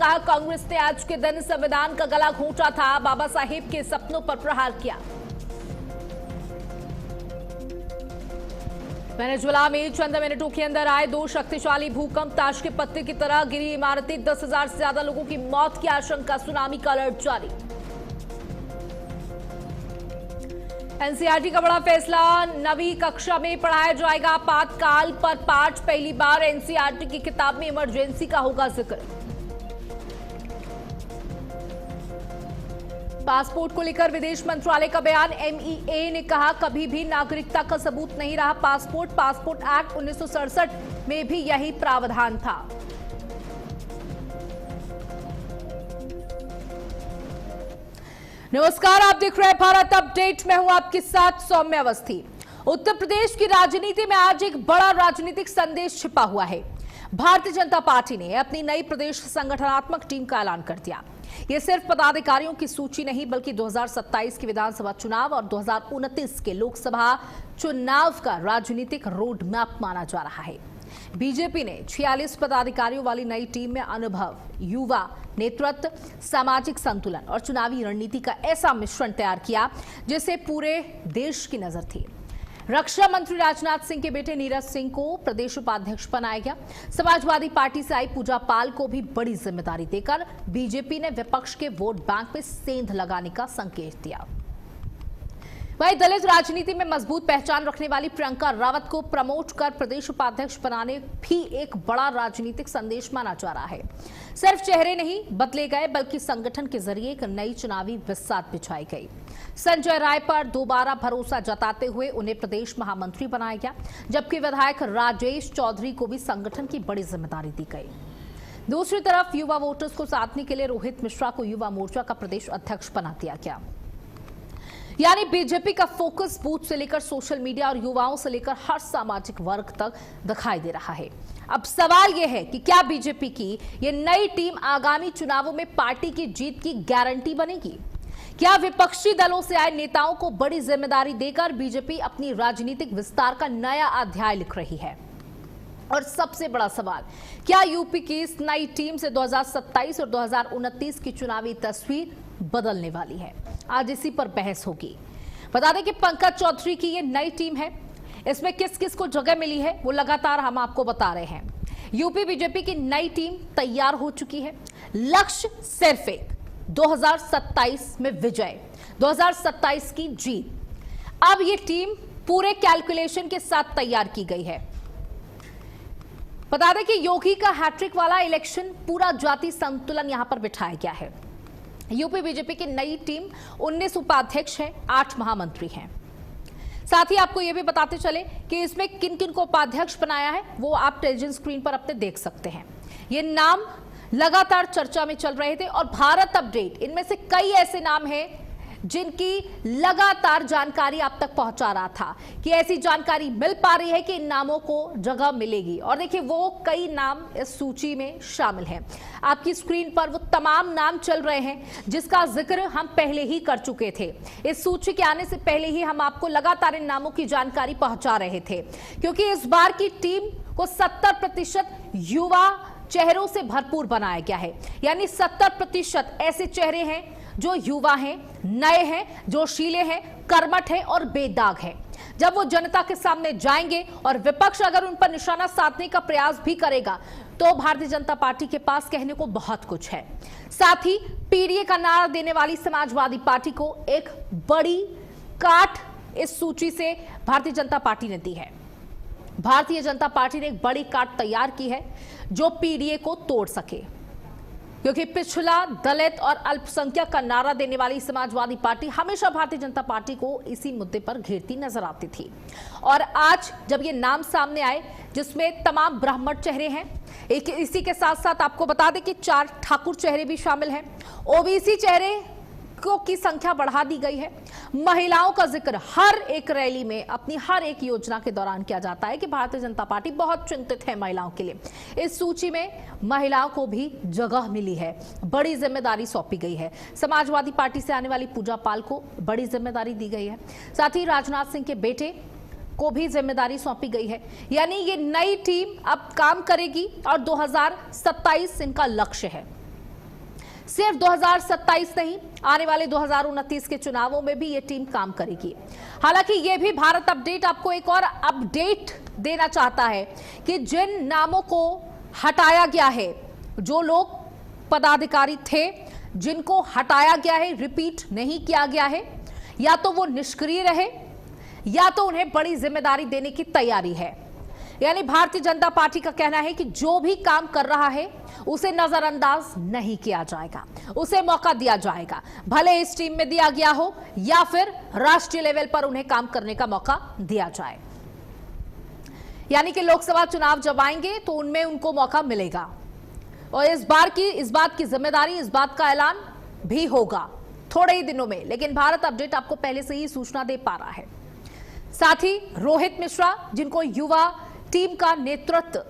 कहा कांग्रेस ने आज के दिन संविधान का गला घोंटा था, बाबा साहेब के सपनों पर प्रहार किया। वेनेजुएला में चंद मिनटों के अंदर आए दो शक्तिशाली भूकंप, ताश के पत्ते की तरह गिरी इमारतें, 10,000 से ज्यादा लोगों की मौत की आशंका, सुनामी का अलर्ट जारी। एनसीईआरटी का बड़ा फैसला, 9वीं कक्षा में पढ़ाया जाएगा आपातकाल पर पाठ, पहली बार एनसीईआरटी की किताब में इमरजेंसी का होगा जिक्र। पासपोर्ट को लेकर विदेश मंत्रालय का बयान, एमईए ने कहा कभी भी नागरिकता का सबूत नहीं रहा पासपोर्ट। पासपोर्ट एक्ट 1967 में भी यही प्रावधान था। नमस्कार, आप देख रहे हैं भारत अपडेट। मैं हूं आपके साथ सौम्य अवस्थी। उत्तर प्रदेश की राजनीति में आज एक बड़ा राजनीतिक संदेश छिपा हुआ है। भारतीय जनता पार्टी ने अपनी नई प्रदेश संगठनात्मक टीम का ऐलान कर दिया। यह सिर्फ पदाधिकारियों की सूची नहीं बल्कि 2027 के विधानसभा चुनाव और 2029 के लोकसभा चुनाव का राजनीतिक रोड मैप माना जा रहा है। बीजेपी ने 46 पदाधिकारियों वाली नई टीम में अनुभव, युवा नेतृत्व, सामाजिक संतुलन और चुनावी रणनीति का ऐसा मिश्रण तैयार किया जिसे पूरे देश की नजर थी। रक्षा मंत्री राजनाथ सिंह के बेटे नीरज सिंह को प्रदेश उपाध्यक्ष बनाया गया। समाजवादी पार्टी से आई पूजा पाल को भी बड़ी जिम्मेदारी देकर बीजेपी ने विपक्ष के वोट बैंक में सेंध लगाने का संकेत दिया। वहीं दलित राजनीति में मजबूत पहचान रखने वाली प्रियंका रावत को प्रमोट कर प्रदेश उपाध्यक्ष बनाने भी एक बड़ा राजनीतिक संदेश माना जा रहा है। सिर्फ चेहरे नहीं बदले गए बल्कि संगठन के जरिए एक नई चुनावी बिसात बिछाई गई। संजय राय पर दोबारा भरोसा जताते हुए उन्हें प्रदेश महामंत्री बनाया गया, जबकि विधायक राजेश चौधरी को भी संगठन की बड़ी जिम्मेदारी दी गई। दूसरी तरफ युवा वोटर्स को साधने के लिए रोहित मिश्रा को युवा मोर्चा का प्रदेश अध्यक्ष बना दिया गया। यानी बीजेपी का फोकस बूथ से लेकर सोशल मीडिया और युवाओं से लेकर हर सामाजिक वर्ग तक दिखाई दे रहा है। अब सवाल यह है कि क्या बीजेपी की ये नई टीम आगामी चुनावों में पार्टी की जीत की गारंटी बनेगी? क्या विपक्षी दलों से आए नेताओं को बड़ी जिम्मेदारी देकर बीजेपी अपनी राजनीतिक विस्तार का नया अध्याय लिख रही है? और सबसे बड़ा सवाल, क्या यूपी की इस नई टीम से 2027 और 2029 की चुनावी तस्वीर बदलने वाली है? आज इसी पर बहस होगी। बता दें कि पंकज चौधरी की ये नई टीम है, इसमें किस किस को जगह मिली है वो लगातार हम आपको बता रहे हैं। यूपी बीजेपी की नई टीम तैयार हो चुकी है। लक्ष्य सिर्फ एक, 2027 में विजय, 2027 की जीत। अब ये टीम पूरे कैलकुलेशन के साथ तैयार की गई है। बता दें कि योगी का हैट्रिक वाला इलेक्शन पूरा जाति संतुलन यहां पर बिठाया गया है। यूपी बीजेपी की नई टीम 19 उपाध्यक्ष है, 8 महामंत्री हैं। साथ ही आपको यह भी बताते चले कि इसमें किन किन को उपाध्यक्ष बनाया है वो आप टेलीविजन स्क्रीन पर अपने देख सकते हैं। ये नाम लगातार चर्चा में चल रहे थे और भारत अपडेट इनमें से कई ऐसे नाम हैं जिनकी लगातार जानकारी आप तक पहुंचा रहा था कि ऐसी जानकारी मिल पा रही है कि इन नामों को जगह मिलेगी। और देखिए वो कई नाम इस सूची में शामिल हैं। आपकी स्क्रीन पर वो तमाम नाम चल रहे हैं जिसका जिक्र हम पहले ही कर चुके थे। इस सूची के आने से पहले ही हम आपको लगातार इन नामों की जानकारी पहुंचा रहे थे, क्योंकि इस बार की टीम को 70% युवा चेहरों से भरपूर बनाया गया है। यानी 70% ऐसे चेहरे हैं जो युवा हैं, नए हैं, जोशीले हैं, कर्मठ हैं और बेदाग हैं। जब वो जनता के सामने जाएंगे और विपक्ष अगर उन पर निशाना साधने का प्रयास भी करेगा तो भारतीय जनता पार्टी के पास कहने को बहुत कुछ है। साथ ही पीडीए का नारा देने वाली समाजवादी पार्टी को एक बड़ी काट इस सूची से भारतीय जनता पार्टी ने दी है। भारतीय जनता पार्टी ने एक बड़ी काट तैयार की है जो पीडीए को तोड़ सके, क्योंकि पिछला, दलित और अल्पसंख्यक का नारा देने वाली समाजवादी पार्टी हमेशा भारतीय जनता पार्टी को इसी मुद्दे पर घेरती नजर आती थी। और आज जब ये नाम सामने आए जिसमें तमाम ब्राह्मण चेहरे हैं, इसी के साथ साथ आपको बता दें कि 4 ठाकुर चेहरे भी शामिल हैं, ओबीसी चेहरे की संख्या बढ़ा दी गई है। महिलाओं का जिक्र हर एक रैली में, अपनी हर एक योजना के दौरान किया जाता है कि भारतीय जनता पार्टी बहुत चिंतित है महिलाओं के लिए। इस सूची में महिलाओं को भी जगह मिली है, बड़ी जिम्मेदारी सौंपी गई है। समाजवादी पार्टी से आने वाली पूजा पाल को बड़ी जिम्मेदारी दी गई है। साथ ही राजनाथ सिंह के बेटे को भी जिम्मेदारी सौंपी गई है। यानी ये नई टीम अब काम करेगी और 2027 इनका लक्ष्य है। सिर्फ 2027 नहीं, आने वाले 2029 के चुनावों में भी ये टीम काम करेगी। हालांकि ये भी भारत अपडेट आपको एक और अपडेट देना चाहता है कि जिन नामों को हटाया गया है, जो लोग पदाधिकारी थे जिनको हटाया गया है, रिपीट नहीं किया गया है, या तो वो निष्क्रिय रहे या तो उन्हें बड़ी जिम्मेदारी देने की तैयारी है। यानी भारतीय जनता पार्टी का कहना है कि जो भी काम कर रहा है उसे नजरअंदाज नहीं किया जाएगा, उसे मौका दिया जाएगा, भले इस टीम में दिया गया हो या फिर राष्ट्रीय लेवल पर उन्हें काम करने का मौका दिया जाए। यानी कि लोकसभा चुनाव जब आएंगे तो उनमें उनको मौका मिलेगा और इस बात की जिम्मेदारी, इस बात का ऐलान भी होगा थोड़े ही दिनों में। लेकिन भारत अपडेट आपको पहले से ही सूचना दे पा रहा है। साथ ही रोहित मिश्रा, जिनको युवा टीम का नेतृत्व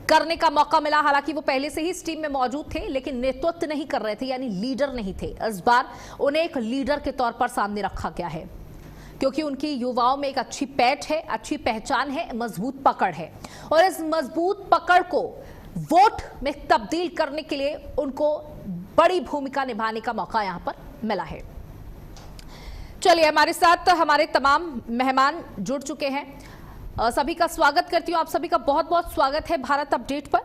करने का मौका मिला, हालांकि वो पहले से ही इस टीम में मौजूद थे लेकिन नेतृत्व नहीं कर रहे थे, यानी लीडर नहीं थे। इस बार उन्हें एक लीडर के तौर पर सामने रखा गया है क्योंकि उनकी युवाओं में एक अच्छी पैठ है, अच्छी पहचान है, मजबूत पकड़ है और इस मजबूत पकड़ को वोट में तब्दील करने के लिए उनको बड़ी भूमिका निभाने का मौका यहां पर मिला है। चलिए, हमारे साथ हमारे तमाम मेहमान जुड़ चुके हैं, सभी का स्वागत करती हूं। आप सभी का बहुत बहुत स्वागत है भारत अपडेट पर।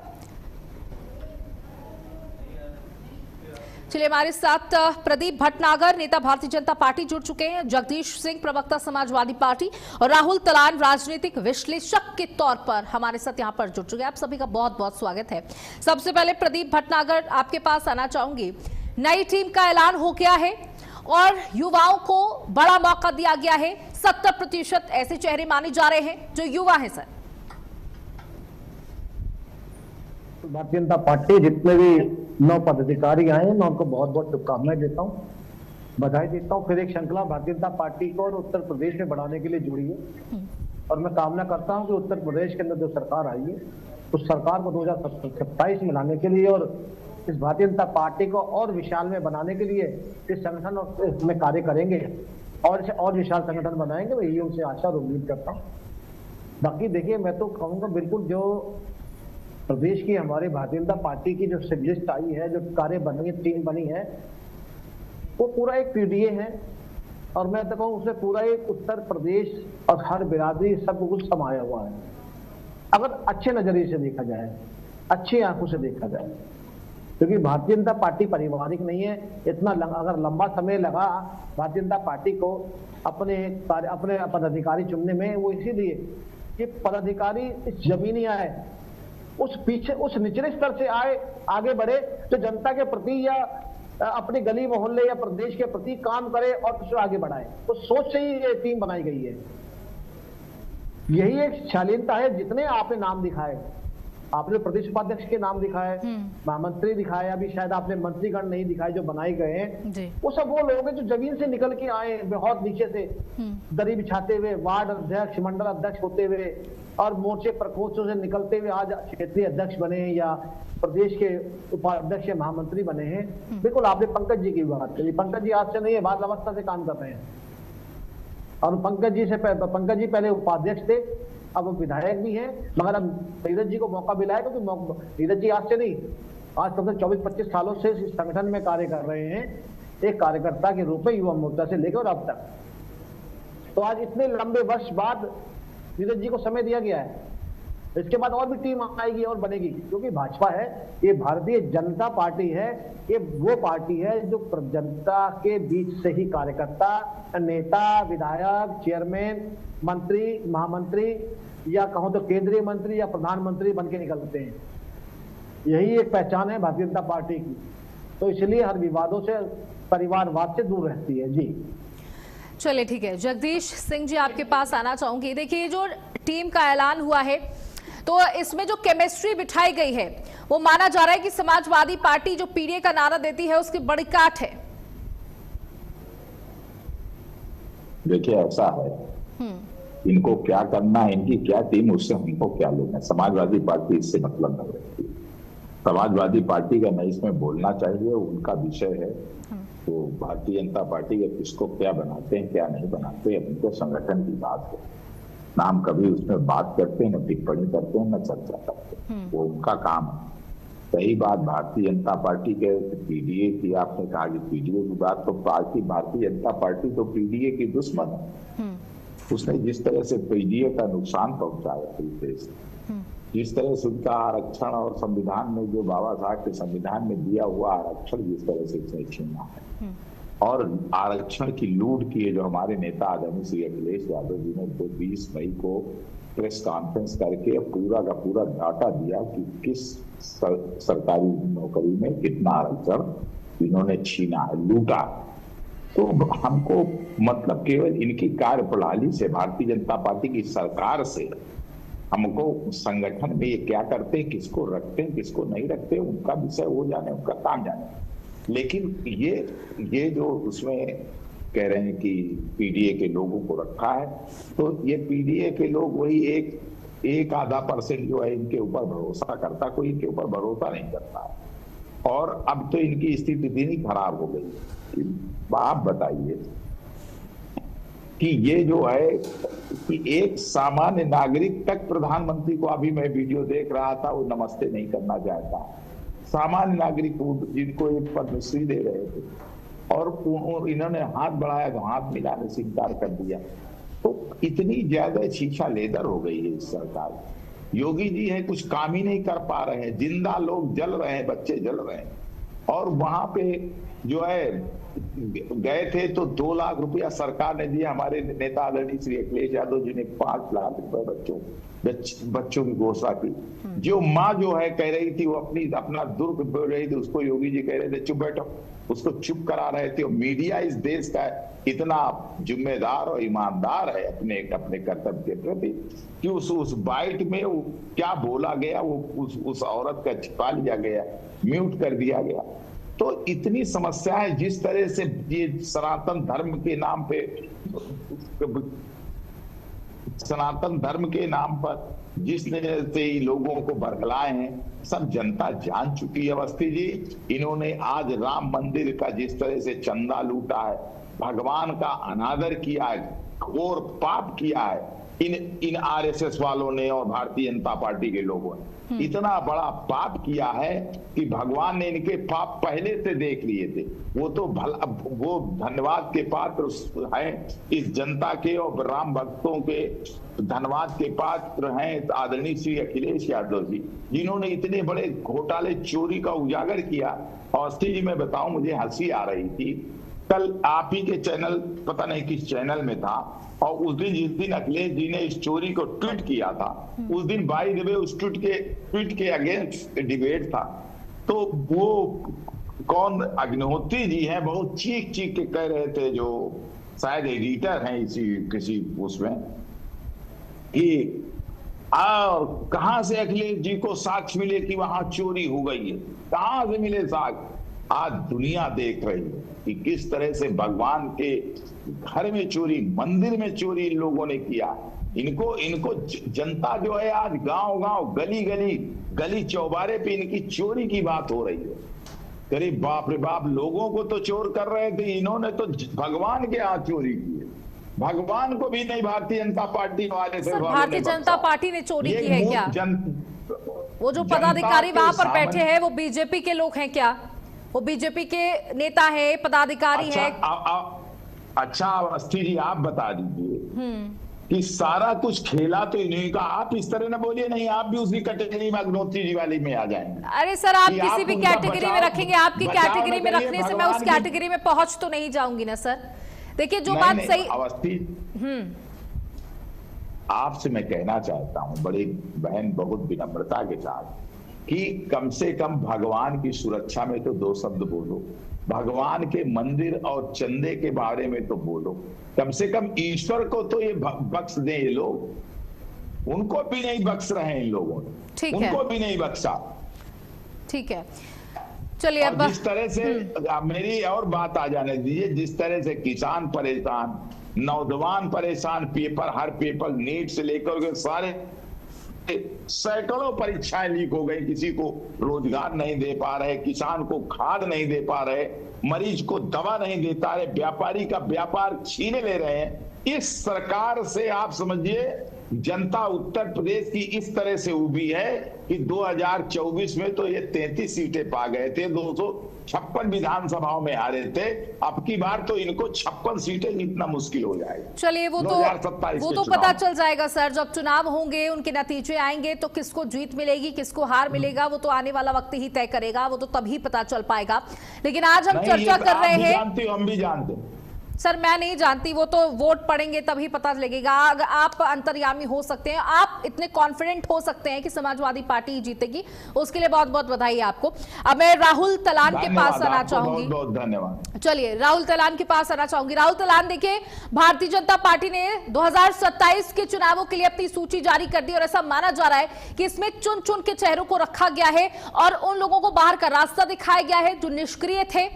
चलिए, हमारे साथ प्रदीप भटनागर, नेता भारतीय जनता पार्टी, जुड़ चुके हैं, जगदीश सिंह, प्रवक्ता समाजवादी पार्टी, और राहुल तलान, राजनीतिक विश्लेषक के तौर पर हमारे साथ यहां पर जुड़ चुके हैं। आप सभी का बहुत बहुत स्वागत है। सबसे पहले प्रदीप भटनागर, आपके पास आना चाहूंगी। नई टीम का ऐलान हो गया है और युवाओं को बड़ा मौका दिया गया है। 70% ऐसे चेहरे माने जा रहे हैं जो युवा हैं। सर, भारतीय जनता पार्टी जितने भी 9 पदाधिकारी आए हैं, मैं उनको बहुत बहुत शुभकामनाएं देता हूं, बधाई देता हूं। फिर एक श्रृंखला भारतीय जनता पार्टी को और उत्तर प्रदेश में बढ़ाने के लिए जुड़ी है और मैं कामना करता हूं कि उत्तर प्रदेश के अंदर जो सरकार आई है उस सरकार को 2027 में लाने के लिए और इस भारतीय जनता पार्टी को और विशाल में बनाने के लिए इस संगठन में कार्य करेंगे और इसे और विशाल संगठन बनाएंगे। मैं यही उनसे आशा और उम्मीद करता हूँ। बाकी देखिए, मैं तो कहूँगा बिल्कुल जो प्रदेश की हमारे भारतीय जनता पार्टी की जो लिस्ट आई है, जो कार्य बनी, टीम बनी है, वो पूरा एक पीडीए है और मैं तो कहूँ उसमें पूरा एक उत्तर प्रदेश और हर बिरादरी सब कुछ समाया हुआ है। अगर अच्छे नजरिए से देखा जाए, अच्छी आंखों से देखा जाए, क्योंकि भारतीय जनता पार्टी पारिवारिक नहीं है। इतना अगर लंबा समय लगा भारतीय जनता पार्टी को अपने पदाधिकारी चुनने में, वो इसीलिए कि पदाधिकारी इस जमीनी आए, उस निचले स्तर से आए, आगे बढ़े, जो जनता के प्रति या अपने गली मोहल्ले या प्रदेश के प्रति काम करे और उसे आगे बढ़ाए। उस सोच से ही ये टीम बनाई गई है। यही एक शालीनता है। जितने आपने नाम दिखाए, आपने प्रदेश उपाध्यक्ष के नाम दिखाए, महामंत्री दिखाए, अभी शायद आपने मंत्रीगण नहीं दिखाए जो बनाए गए हैं, वो सब वो लोग हैं जो जमीन से निकल के आए, बहुत नीचे से दरी बिछाते हुए, वार्ड अध्यक्ष, मंडल अध्यक्ष होते हुए और मोर्चे प्रकोष्ठों से निकलते हुए आज क्षेत्रीय अध्यक्ष बने हैं या प्रदेश के उपाध्यक्ष या महामंत्री बने हैं। बिल्कुल आपने पंकज जी की बात करी। पंकज जी आज से नहीं है, बाद अवस्था से काम कर रहे हैं और पंकज जी पहले उपाध्यक्ष थे, अब वो विधायक भी हैं, मगर अब नीरज जी को मौका मिला है क्योंकि नीरज जी आज से नहीं, आज कम से 24-25 सालों से इस संगठन में कार्य कर रहे हैं, एक कार्यकर्ता के रूप में युवा मोर्चा से लेकर और अब तक। तो आज इतने लंबे वर्ष बाद नीरज जी को समय दिया गया है। इसके बाद और भी टीम आएगी और बनेगी, क्योंकि भाजपा है, ये भारतीय जनता पार्टी है, ये वो पार्टी है जो जनता के बीच से ही कार्यकर्ता, नेता, विधायक, चेयरमैन, मंत्री, महामंत्री या कहूं तो केंद्रीय मंत्री या प्रधानमंत्री बन के निकलते हैं। यही एक पहचान है भारतीय जनता पार्टी की। तो इसलिए हर विवादों से, परिवारवाद से दूर रहती है। जी चलिए, ठीक है। जगदीश सिंह जी, आपके पास आना चाहूंगी। देखिए, जो टीम का ऐलान हुआ है तो इसमें जो केमिस्ट्री बिठाई गई है वो माना जा रहा है कि समाजवादी पार्टी जो पीडीए का नारा देती है उसकी बड़ी काट है। देखिए, ऐसा है, इनको क्या करना है, इनकी क्या टीम, उससे हमको क्या लेना। समाजवादी पार्टी इससे मतलब नहीं रखती। समाजवादी पार्टी का नहीं इसमें बोलना चाहिए, उनका विषय है। तो भारतीय जनता पार्टी के किसको क्या बनाते हैं, क्या नहीं बनाते, उनके संगठन की बात है ना। हम कभी उसमें बात करते हैं, न टिप्पणी करते हैं, न चर्चा करते हैं। वो उनका काम है। सही बात भारतीय जनता पार्टी के पीडीए की आपने कहा कि पीडीए की बात, तो भारतीय जनता पार्टी तो पीडीए की दुश्मन है। उसने जिस तरह से पीडीए का नुकसान पहुंचाया इस देश, जिस तरह से उनका आरक्षण और संविधान में जो बाबा साहब के संविधान में दिया हुआ आरक्षण जिस तरह से उसने छीना है, और आरक्षण की लूट की है, जो हमारे नेता आदरणीय श्री अखिलेश यादव जी ने 20 मई को प्रेस कॉन्फ्रेंस करके पूरा का पूरा डाटा दिया कि किस सरकारी नौकरी में कितना आरक्षण इन्होंने छीना है, लूटा। तो हमको मतलब केवल इनकी कार्यप्रणाली से, भारतीय जनता पार्टी की सरकार से, हमको संगठन में ये क्या करते हैं, किसको रखते हैं, किसको नहीं रखते, उनका विषय वो जाने, उनका काम जाने। लेकिन ये जो उसमें कह रहे हैं कि पीडीए के लोगों को रखा है, तो ये पीडीए के लोग वही एक आधा % जो है इनके ऊपर भरोसा करता, कोई इनके ऊपर भरोसा नहीं करता है। और अब तो इनकी स्थिति इतनी खराब हो गई। आप बताइए कि ये जो है कि एक सामान्य नागरिक तक प्रधानमंत्री को, अभी मैं वीडियो देख रहा था, वो नमस्ते नहीं करना चाहता। सामान्य नागरिक जिनको एक पद्मश्री दे रहे थे और इन्होंने हाथ बढ़ाया तो हाथ मिलाने से इनकार कर दिया। तो इतनी ज्यादा शीशा लेदर हो गई है इस सरकार। योगी जी है कुछ काम ही नहीं कर पा रहे हैं, जिंदा लोग जल रहे हैं, बच्चे जल रहे हैं। और वहां पे जो है गए थे तो 2 लाख रुपया सरकार ने दिया। हमारे नेता आदरणीय श्री अखिलेश यादव जी ने 5 लाख रुपए बच्चों की घोषणा की। जो माँ जो है कह रही थी, वो अपना दुर्ग बोल रही थी, उसको योगी जी कह रहे थे चुप बैठो, उसको चुप करा रहे थे। और मीडिया इस देश का इतना जिम्मेदार और ईमानदार है अपने कर्तव्य के प्रति कि उस बाइट में वो क्या बोला गया, वो उस औरत का छिपा लिया गया, म्यूट कर दिया गया। तो इतनी समस्या है। जिस तरह से ये सनातन धर्म के नाम पर जिस तरह से लोगों को बरगलाए हैं, सब जनता जान चुकी है। अवस्थी जी, इन्होंने आज राम मंदिर का जिस तरह से चंदा लूटा है, भगवान का अनादर किया है और पाप किया है इन आरएसएस वालों ने और भारतीय जनता पार्टी के लोगों ने। इतना बड़ा पाप किया है कि भगवान ने इनके पाप पहले से देख लिए थे। वो तो वो धन्यवाद के पात्र हैं इस जनता के और राम भक्तों के धन्यवाद के पात्र हैं आदरणीय श्री अखिलेश यादव जी, जिन्होंने इतने बड़े घोटाले चोरी का उजागर किया। और जी मैं बताऊं, मुझे हंसी आ रही थी, कल आप ही के चैनल, पता नहीं किस चैनल में था, और उस दिन जिस दिन अखिलेश जी ने इस चोरी को ट्वीट किया था, उस दिन बाय द वे उस ट्वीट के अगेंस्ट डिबेट था। तो वो कौन अग्निहोत्री जी हैं, बहुत चीख के कह रहे थे, जो शायद एडिटर हैं किसी उसमें, कि कहां से अखिलेश जी को साक्ष्य मिले कि वहां चोरी हो गई है, कहां से मिले साक्ष्य। आज दुनिया देख रही है कि किस तरह से भगवान के घर में चोरी, मंदिर में चोरी इन लोगों ने किया। इनको जनता जो है आज गांव गली चौबारे पे इनकी चोरी की बात हो रही है। करीब बाप रे बाप, लोगों को तो चोर कर रहे थे, इन्होंने तो भगवान के हाथ चोरी की है। भगवान को भी नहीं भारतीय जनता पार्टी वाले से, भारतीय जनता पार्टी ने चोरी की है क्या? वो जो पदाधिकारी वहां पर बैठे हैं वो बीजेपी के लोग हैं क्या? वो बीजेपी के नेता है, पदाधिकारी है? अच्छा अवस्थी जी आप बता दीजिए कि सारा कुछ खेला तो इन्हीं का। आप इस तरह ना बोलिए, नहीं आप भी उसी कैटेगरी में अग्निहोत्री जी वाली में आ जाएंगे। अरे सर, आप किसी भी कैटेगरी में रखेंगे, आपकी कैटेगरी में रखने से मैं उस कैटेगरी में पहुंच तो नहीं जाऊंगी ना सर। देखिए जो बात सही, अवस्थी आपसे मैं कहना चाहता हूं बड़ी बहन, बहुत विनम्रता के साथ, कि कम से कम भगवान की सुरक्षा में तो 2 शब्द बोलो। भगवान के मंदिर और चंदे के बारे में तो बोलो। कम से कम ईश्वर को तो ये बख्श दें ये लोग। उनको भी नहीं बख्श रहे हैं इन लोगों ने, उनको भी नहीं बख्शा। ठीक है, चलिए अब जिस तरह से मेरी और बात आ जाने दीजिए, जिस तरह से किसान परेशान, नौजवान परेशान, हर पेपर नीट से लेकर के सारे सैकड़ों परीक्षाएं लीक हो गई, किसी को रोजगार नहीं दे पा रहे, किसान को खाद नहीं दे पा रहे, मरीज को दवा नहीं दे पा रहे, व्यापारी का व्यापार छीने ले रहे हैं। इस सरकार से आप समझिए जनता उत्तर प्रदेश की इस तरह से उभी है कि 2024 में तो ये 33 सीटें पा गए थे, 256 विधानसभाओं में हारे थे। अब की बार तो इनको 56 सीटें जीतना मुश्किल हो जाएगा। चलिए वो तो पता चल जाएगा सर, जब चुनाव होंगे, उनके नतीजे आएंगे तो किसको जीत मिलेगी, किसको हार मिलेगा, वो तो आने वाला वक्त ही तय करेगा, वो तो तभी पता चल पाएगा। लेकिन आज हम चर्चा कर रहे हैं, हम भी जानते हैं सर, मैं नहीं जानती, वो तो वोट पड़ेंगे तभी पता लगेगा। अगर आप अंतर्यामी हो सकते हैं, आप इतने कॉन्फिडेंट हो सकते हैं कि समाजवादी पार्टी ही जीतेगी, उसके लिए बहुत बहुत बधाई आपको। अब मैं राहुल तलान के पास आना चाहूंगी। बहुत धन्यवाद। चलिए राहुल तलान के पास आना चाहूंगी। राहुल तलान, देखिए, भारतीय जनता पार्टी ने 2027 के चुनावों के लिए अपनी सूची जारी कर दी और ऐसा माना जा रहा है कि इसमें चुन चुन के चेहरों को रखा गया है और उन लोगों को बाहर का रास्ता दिखाया गया है जो निष्क्रिय थे,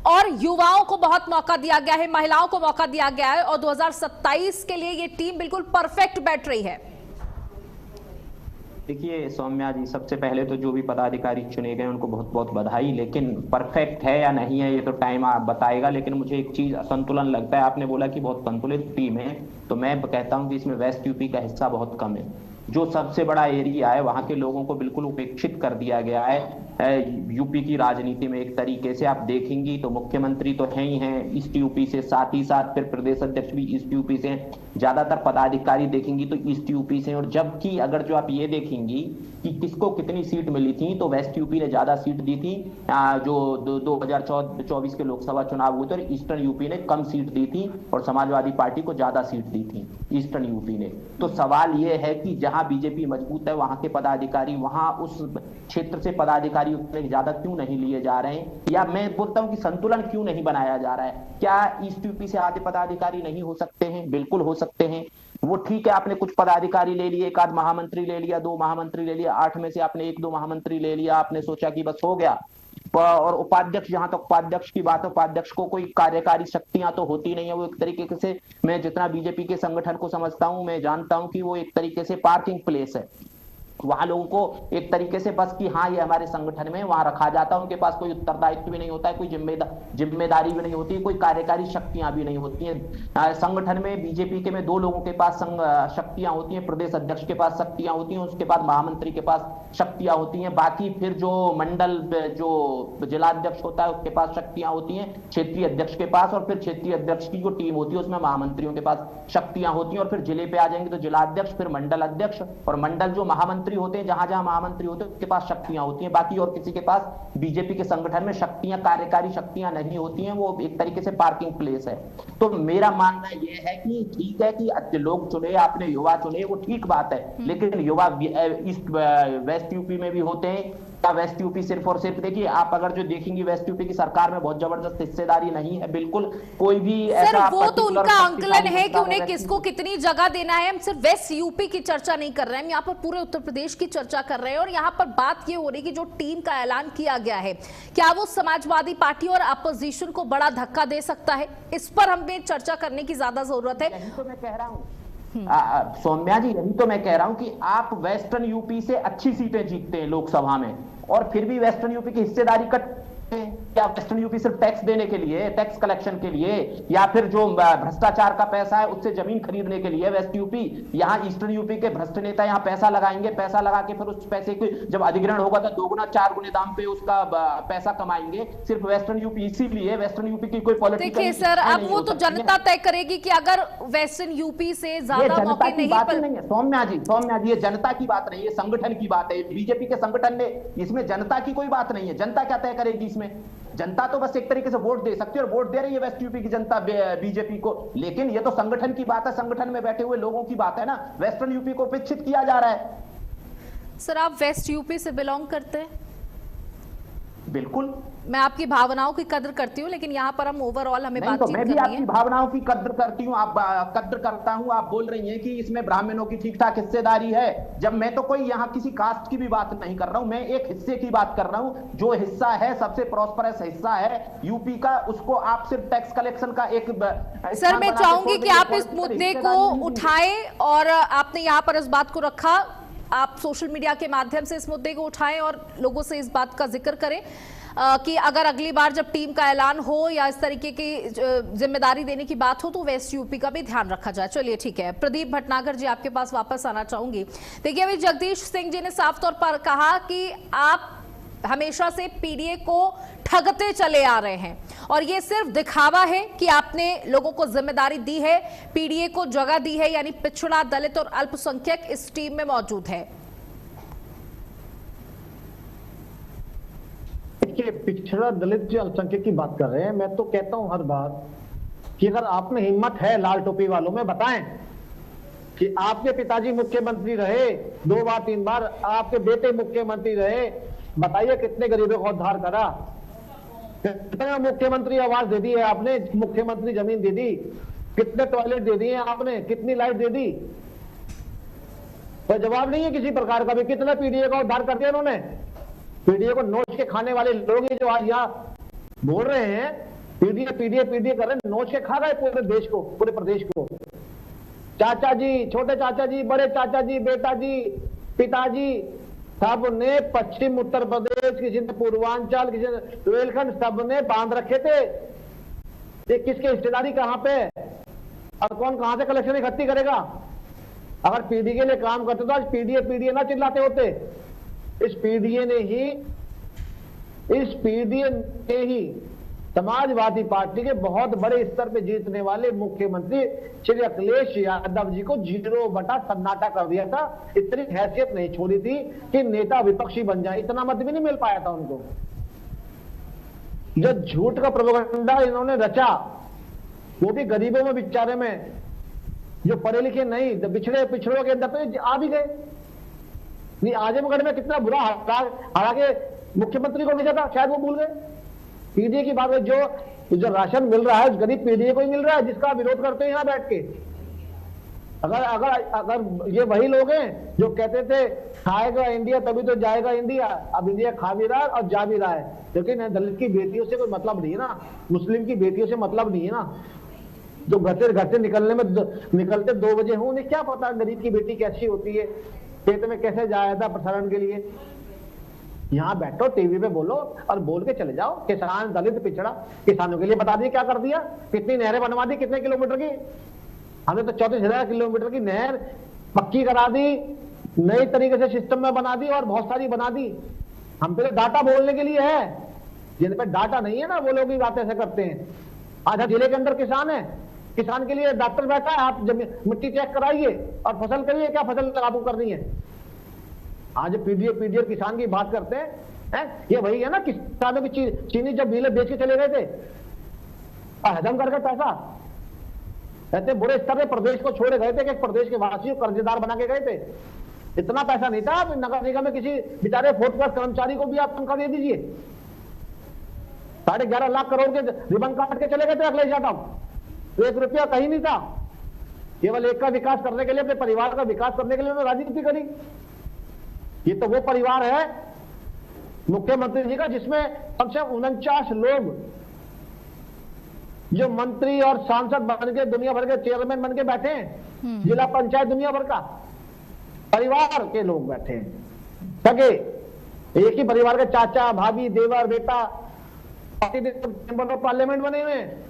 और युवाओं को बहुत मौका दिया गया है, महिलाओं को मौका दिया गया है, और 2027 के लिए ये टीम बिल्कुल परफेक्ट बैठ रही है। देखिए सौम्या जी, सबसे पहले तो जो भी पदाधिकारी चुने गए उनको बहुत बहुत बधाई, लेकिन परफेक्ट है या नहीं है ये तो टाइम आप बताएगा। लेकिन मुझे एक चीज असंतुलन लगता है, आपने बोला कि बहुत संतुलित टीम है, तो मैं कहता हूं कि इसमें वेस्ट यूपी का हिस्सा बहुत कम है। जो सबसे बड़ा एरिया है वहां के लोगों को बिल्कुल उपेक्षित कर दिया गया है। यूपी की राजनीति में एक तरीके से आप देखेंगी तो मुख्यमंत्री तो है ही हैं ईस्ट यूपी से, साथ ही साथ फिर प्रदेश अध्यक्ष भी ईस्ट यूपी से, ज्यादातर पदाधिकारी देखेंगी तो ईस्ट यूपी से। और जबकि अगर जो आप ये देखेंगी कि किसको कितनी सीट मिली थी तो वेस्ट यूपी ने ज्यादा सीट दी थी, जो 2024 के लोकसभा चुनाव हुए थे, और ईस्टर्न यूपी ने कम सीट दी थी और समाजवादी पार्टी को ज्यादा सीट दी थी ईस्टर्न यूपी ने। तो सवाल ये है कि जहां बीजेपी मजबूत है वहां के पदाधिकारी, वहां उस क्षेत्र से पदाधिकारी उतने ज्यादा क्यों नहीं लिए जा रहे हैं, या मैं बोलता हूं कि संतुलन क्यों नहीं बनाया जा रहा है। क्या ईस्ट यूपी से आधे पदाधिकारी नहीं हो सकते हैं? बिल्कुल हो सकते हैं। वो ठीक है, आपने कुछ पदाधिकारी ले लिए, एक आध महामंत्री ले लिया, 2 महामंत्री ले लिया, 8 में से आपने 1-2 महामंत्री ले लिया, आपने सोचा कि बस हो गया। और उपाध्यक्ष, जहां तक उपाध्यक्ष की बात है, उपाध्यक्ष को कोई कार्यकारी शक्तियां तो होती नहीं है। वो एक तरीके से, मैं जितना बीजेपी के संगठन को समझता हूं, मैं जानता हूं कि वो एक तरीके से पार्किंग प्लेस है। वहां लोगों को एक तरीके से बस कि हाँ ये हमारे संगठन में वहां रखा जाता है, उनके पास कोई उत्तरदायित्व भी नहीं होता है, कोई जिम्मेदारी भी नहीं होती है, कोई कार्यकारी शक्तियां भी नहीं होती हैं। संगठन में बीजेपी के में 2 लोगों के पास शक्तियां होती हैं, प्रदेश अध्यक्ष के पास शक्तियां होती हैं, उसके बाद महामंत्री के पास शक्तियां होती हैं, बाकी फिर जो मंडल, जो जिलाध्यक्ष होता है उसके पास शक्तियां होती हैं, क्षेत्रीय अध्यक्ष के पास, और फिर क्षेत्रीय अध्यक्ष की जो टीम होती है उसमें महामंत्रियों के पास शक्तियां होती हैं, और फिर जिले पे आ जाएंगे तो जिलाध्यक्ष, फिर मंडल अध्यक्ष, और मंडल जो महामंत्री होते हैं, जहां जहां महामंत्री होते हैं उसके पास शक्तियां होती हैं। बाकी और किसी के पास बीजेपी के संगठन में शक्तियां, कार्यकारी शक्तियां नहीं होती हैं, वो एक तरीके से पार्किंग प्लेस है। तो मेरा मानना यह है कि ठीक है कि अच्छे लोग चुने, आपने युवा चुने, वो ठीक बात है, लेकिन युवा ईस्ट वेस्ट यूपी में भी होते हैं या वेस्ट यूपी सिर्फ और सिर्फ, देखिए आप अगर जो देखेंगी वेस्ट यूपी की सरकार में बहुत जबरदस्त हिस्सेदारी नहीं है, बिल्कुल कोई भी ऐसा। वो तो उनका आंकलन है कि उन्हें किसको कितनी जगह देना है। हम सिर्फ वेस्ट यूपी की चर्चा नहीं कर रहे हैं, हम यहाँ पर पूरे उत्तर प्रदेश की चर्चा कर रहे हैं। और यहाँ पर बात ये हो रही है कि जो टीम का ऐलान किया गया है, क्या वो समाजवादी पार्टी और अपोजिशन को बड़ा धक्का दे सकता है? इस पर हमें चर्चा करने की ज्यादा जरूरत है। यही तो मैं कह रहा हूँ सौम्या जी, यही तो मैं कह रहा हूं कि आप वेस्टर्न यूपी से अच्छी सीटें जीतते हैं लोकसभा में, और फिर भी वेस्टर्न यूपी की हिस्सेदारी कट क्या वेस्टर्न यूपी सिर्फ टैक्स देने के लिए, टैक्स कलेक्शन के लिए, या फिर जो भ्रष्टाचार का पैसा है उससे जमीन खरीदने के लिए वेस्ट यूपी? यहाँ ईस्टर्न यूपी के भ्रष्ट नेता यहाँ पैसा लगाएंगे, पैसा लगा के फिर उस पैसे को जब अधिग्रहण होगा तो 2-4 गुने दाम पे उसका पैसा कमाएंगे, सिर्फ वेस्टर्न यूपी। इसीलिए वेस्टर्न यूपी की कोई पॉलिटिकल, देखिए सर, अब वो तो जनता तय करेगी कि अगर वेस्टर्न यूपी से ज्यादा मौके नहीं है। सौम्या जी, ये जनता की बात नहीं है, संगठन की बात है। बीजेपी के संगठन ने, इसमें जनता की कोई बात नहीं है। जनता क्या तय करेगी इसमें? जनता तो बस एक तरीके से वोट दे सकती है, और वोट दे रही है वेस्ट यूपी की जनता बीजेपी को, लेकिन ये तो संगठन की बात है, संगठन में बैठे हुए लोगों की बात है ना। वेस्टर्न यूपी को उपेक्षित किया जा रहा है। सर, आप वेस्ट यूपी से बिलोंग करते हैं? बिल्कुल, मैं आपकी भावनाओं की कद्र करती हूँ, लेकिन यहाँ पर हम ओवरऑल हमें बातचीत करनी है। मैं भी आपकी भावनाओं की कद्र करती हूँ, आप कद्र करता हूँ। आप बोल रही हैं कि इसमें ब्राह्मणों की ठीक ठाक हिस्सेदारी है, जब मैं तो कोई यहाँ किसी कास्ट की भी बात नहीं कर रहा हूँ, मैं एक हिस्से की बात कर रहा हूँ। जो हिस्सा है सबसे प्रॉस्परस हिस्सा है यूपी का, उसको आप सिर्फ टैक्स कलेक्शन का एक। सर, मैं चाहूंगी कि आप इस मुद्दे को उठाएं, और आपने यहाँ पर इस बात को रखा, आप सोशल मीडिया के माध्यम से इस मुद्दे को उठाएं और लोगों से इस बात का जिक्र करें। कि अगर अगली बार जब टीम का ऐलान हो या इस तरीके की जिम्मेदारी देने की बात हो तो वेस्ट यूपी का भी ध्यान रखा जाए। चलिए ठीक है, प्रदीप भटनागर जी आपके पास वापस आना चाहूंगी। देखिए, अभी जगदीश सिंह जी ने साफ तौर पर कहा कि आप हमेशा से पीडीए को ठगते चले आ रहे हैं और ये सिर्फ दिखावा है कि आपने लोगों को जिम्मेदारी दी है, पीडीए को जगह दी है, यानी पिछड़ा, दलित और अल्पसंख्यक इस टीम में मौजूद है। देखिए, पिछड़ा, दलित, अल्पसंख्यक की बात कर रहे हैं। मैं तो कहता हूं हर बार कि अगर आप में हिम्मत है लाल टोपी वालों में, बताएं कि आपके पिताजी मुख्यमंत्री रहे 2 बार 3 बार, आपके बेटे मुख्यमंत्री रहे, बताइए कितने गरीबों का उद्धार करा, कितने मुख्यमंत्री आवास दे दी है आपने, मुख्यमंत्री जमीन दे दी, कितने टॉयलेट दे दिए आपने, कितनी लाइट दे दी। कोई जवाब नहीं है किसी प्रकार का भी। कितने पीडीए का उद्धार कर दिया उन्होंने। पीडीए को नोच के खाने वाले लोग ही जो आज यहाँ बोल रहे हैं पीडीए पीडीए पीडीए कर रहे हैं, नोच के खा गए पूरे देश को, पूरे प्रदेश को। चाचा जी, छोटे चाचा जी, बड़े चाचा जी, बेटा जी, पिताजी, सब ने पश्चिम उत्तर प्रदेश, किसी ने पूर्वांचल, किसी ने बुंदेलखंड, सब ने बांध रखे थे। ये किसके हिस्सेदारी कहां पे और कौन कहां से कलेक्शन इकट्ठी करेगा। अगर पीडीए के लिए काम करते तो आज पीडीए पीडीए ना चिल्लाते होते। इस पीडीए ने ही समाजवादी पार्टी के बहुत बड़े स्तर पे जीतने वाले मुख्यमंत्री श्री अखिलेश यादव जी को 0 सन्नाटा कर दिया था। इतनी हैसियत नहीं छोड़ी थी कि नेता विपक्षी बन जाए, इतना मत भी नहीं मिल पाया था उनको। जो झूठ का प्रोपेगेंडा इन्होंने रचा, वो भी गरीबों में, बेचारे में, जो पढ़े लिखे नहीं, पिछड़ों के अंदर तो आ भी गए। नहीं, आजमगढ़ में कितना बुरा हालांकि मुख्यमंत्री को भेजा था, शायद वो भूल गए। पीडीए की बात है, जो राशन मिल रहा है गरीब पीडीए को ही मिल रहा है, जिसका विरोध करते हैं यहां बैठ के। अगर ये वही लोग हैं जो कहते थे खाएगा इंडिया तभी तो जाएगा इंडिया, अब इंडिया खा भी रहा है और जा भी रहा है। लेकिन दलित की बेटियों से कोई मतलब नहीं है ना, मुस्लिम की बेटियों से मतलब नहीं है ना। जो घर से निकलते 2 बजे हो, उन्हें क्या पता गरीब की बेटी कैसी होती है, खेत में कैसे जाया था प्रसारण के लिए। यहां बैठो, टीवी पे बोलो और बोल के चले जाओ। किसान, दलित, पिछड़ा, किसानों के लिए बता दिए क्या कर दिया, कितनी नहरें बनवा दी, कितने किलोमीटर की। हमने तो 34,000 किलोमीटर की नहर पक्की करा दी, नई तरीके से सिस्टम में बना दी और बहुत सारी बना दी। हम पे डाटा बोलने के लिए है, जिन पे डाटा नहीं है ना वो लोग ही बात ऐसे करते हैं। आधा जिले के अंदर किसान है, किसान के लिए डॉक्टर बैठा है, आप मिट्टी चेक कराइए और फसल करिए, क्या फसल काबू करनी है। आज पीडीए किसान की बात करते हैं, ये वही है ना किसानों की चीनी जब मिलें बेच के चले गए थे और हजम करके पैसा, ऐसे बुरे स्तर पे प्रदेश को छोड़े गए थे कि प्रदेश के वासियों कर्जदार बना के गए थे। इतना पैसा नहीं था। नगर निगम में किसी बेचारे 4th क्लास कर्मचारी को भी आप तनख्वाह दे दीजिए। 11.5 लाख करोड़ के रिबन काट के चले गए थे अखिलेश यादव। 1 रुपया कहीं नहीं था। केवल एक का विकास करने के लिए, अपने परिवार का विकास करने के लिए उन्होंने राजनीति करी। ये तो वो परिवार है मुख्यमंत्री जी का जिसमें कम से कम 49 लोग जो मंत्री और सांसद बन के, दुनिया भर के चेयरमैन बन के बैठे हैं, जिला पंचायत दुनिया भर का परिवार के लोग बैठे हैं, सगे एक ही परिवार के चाचा, भाभी, देवर, बेटा, मेंबर ऑफ पार्लियामेंट बने हुए हैं।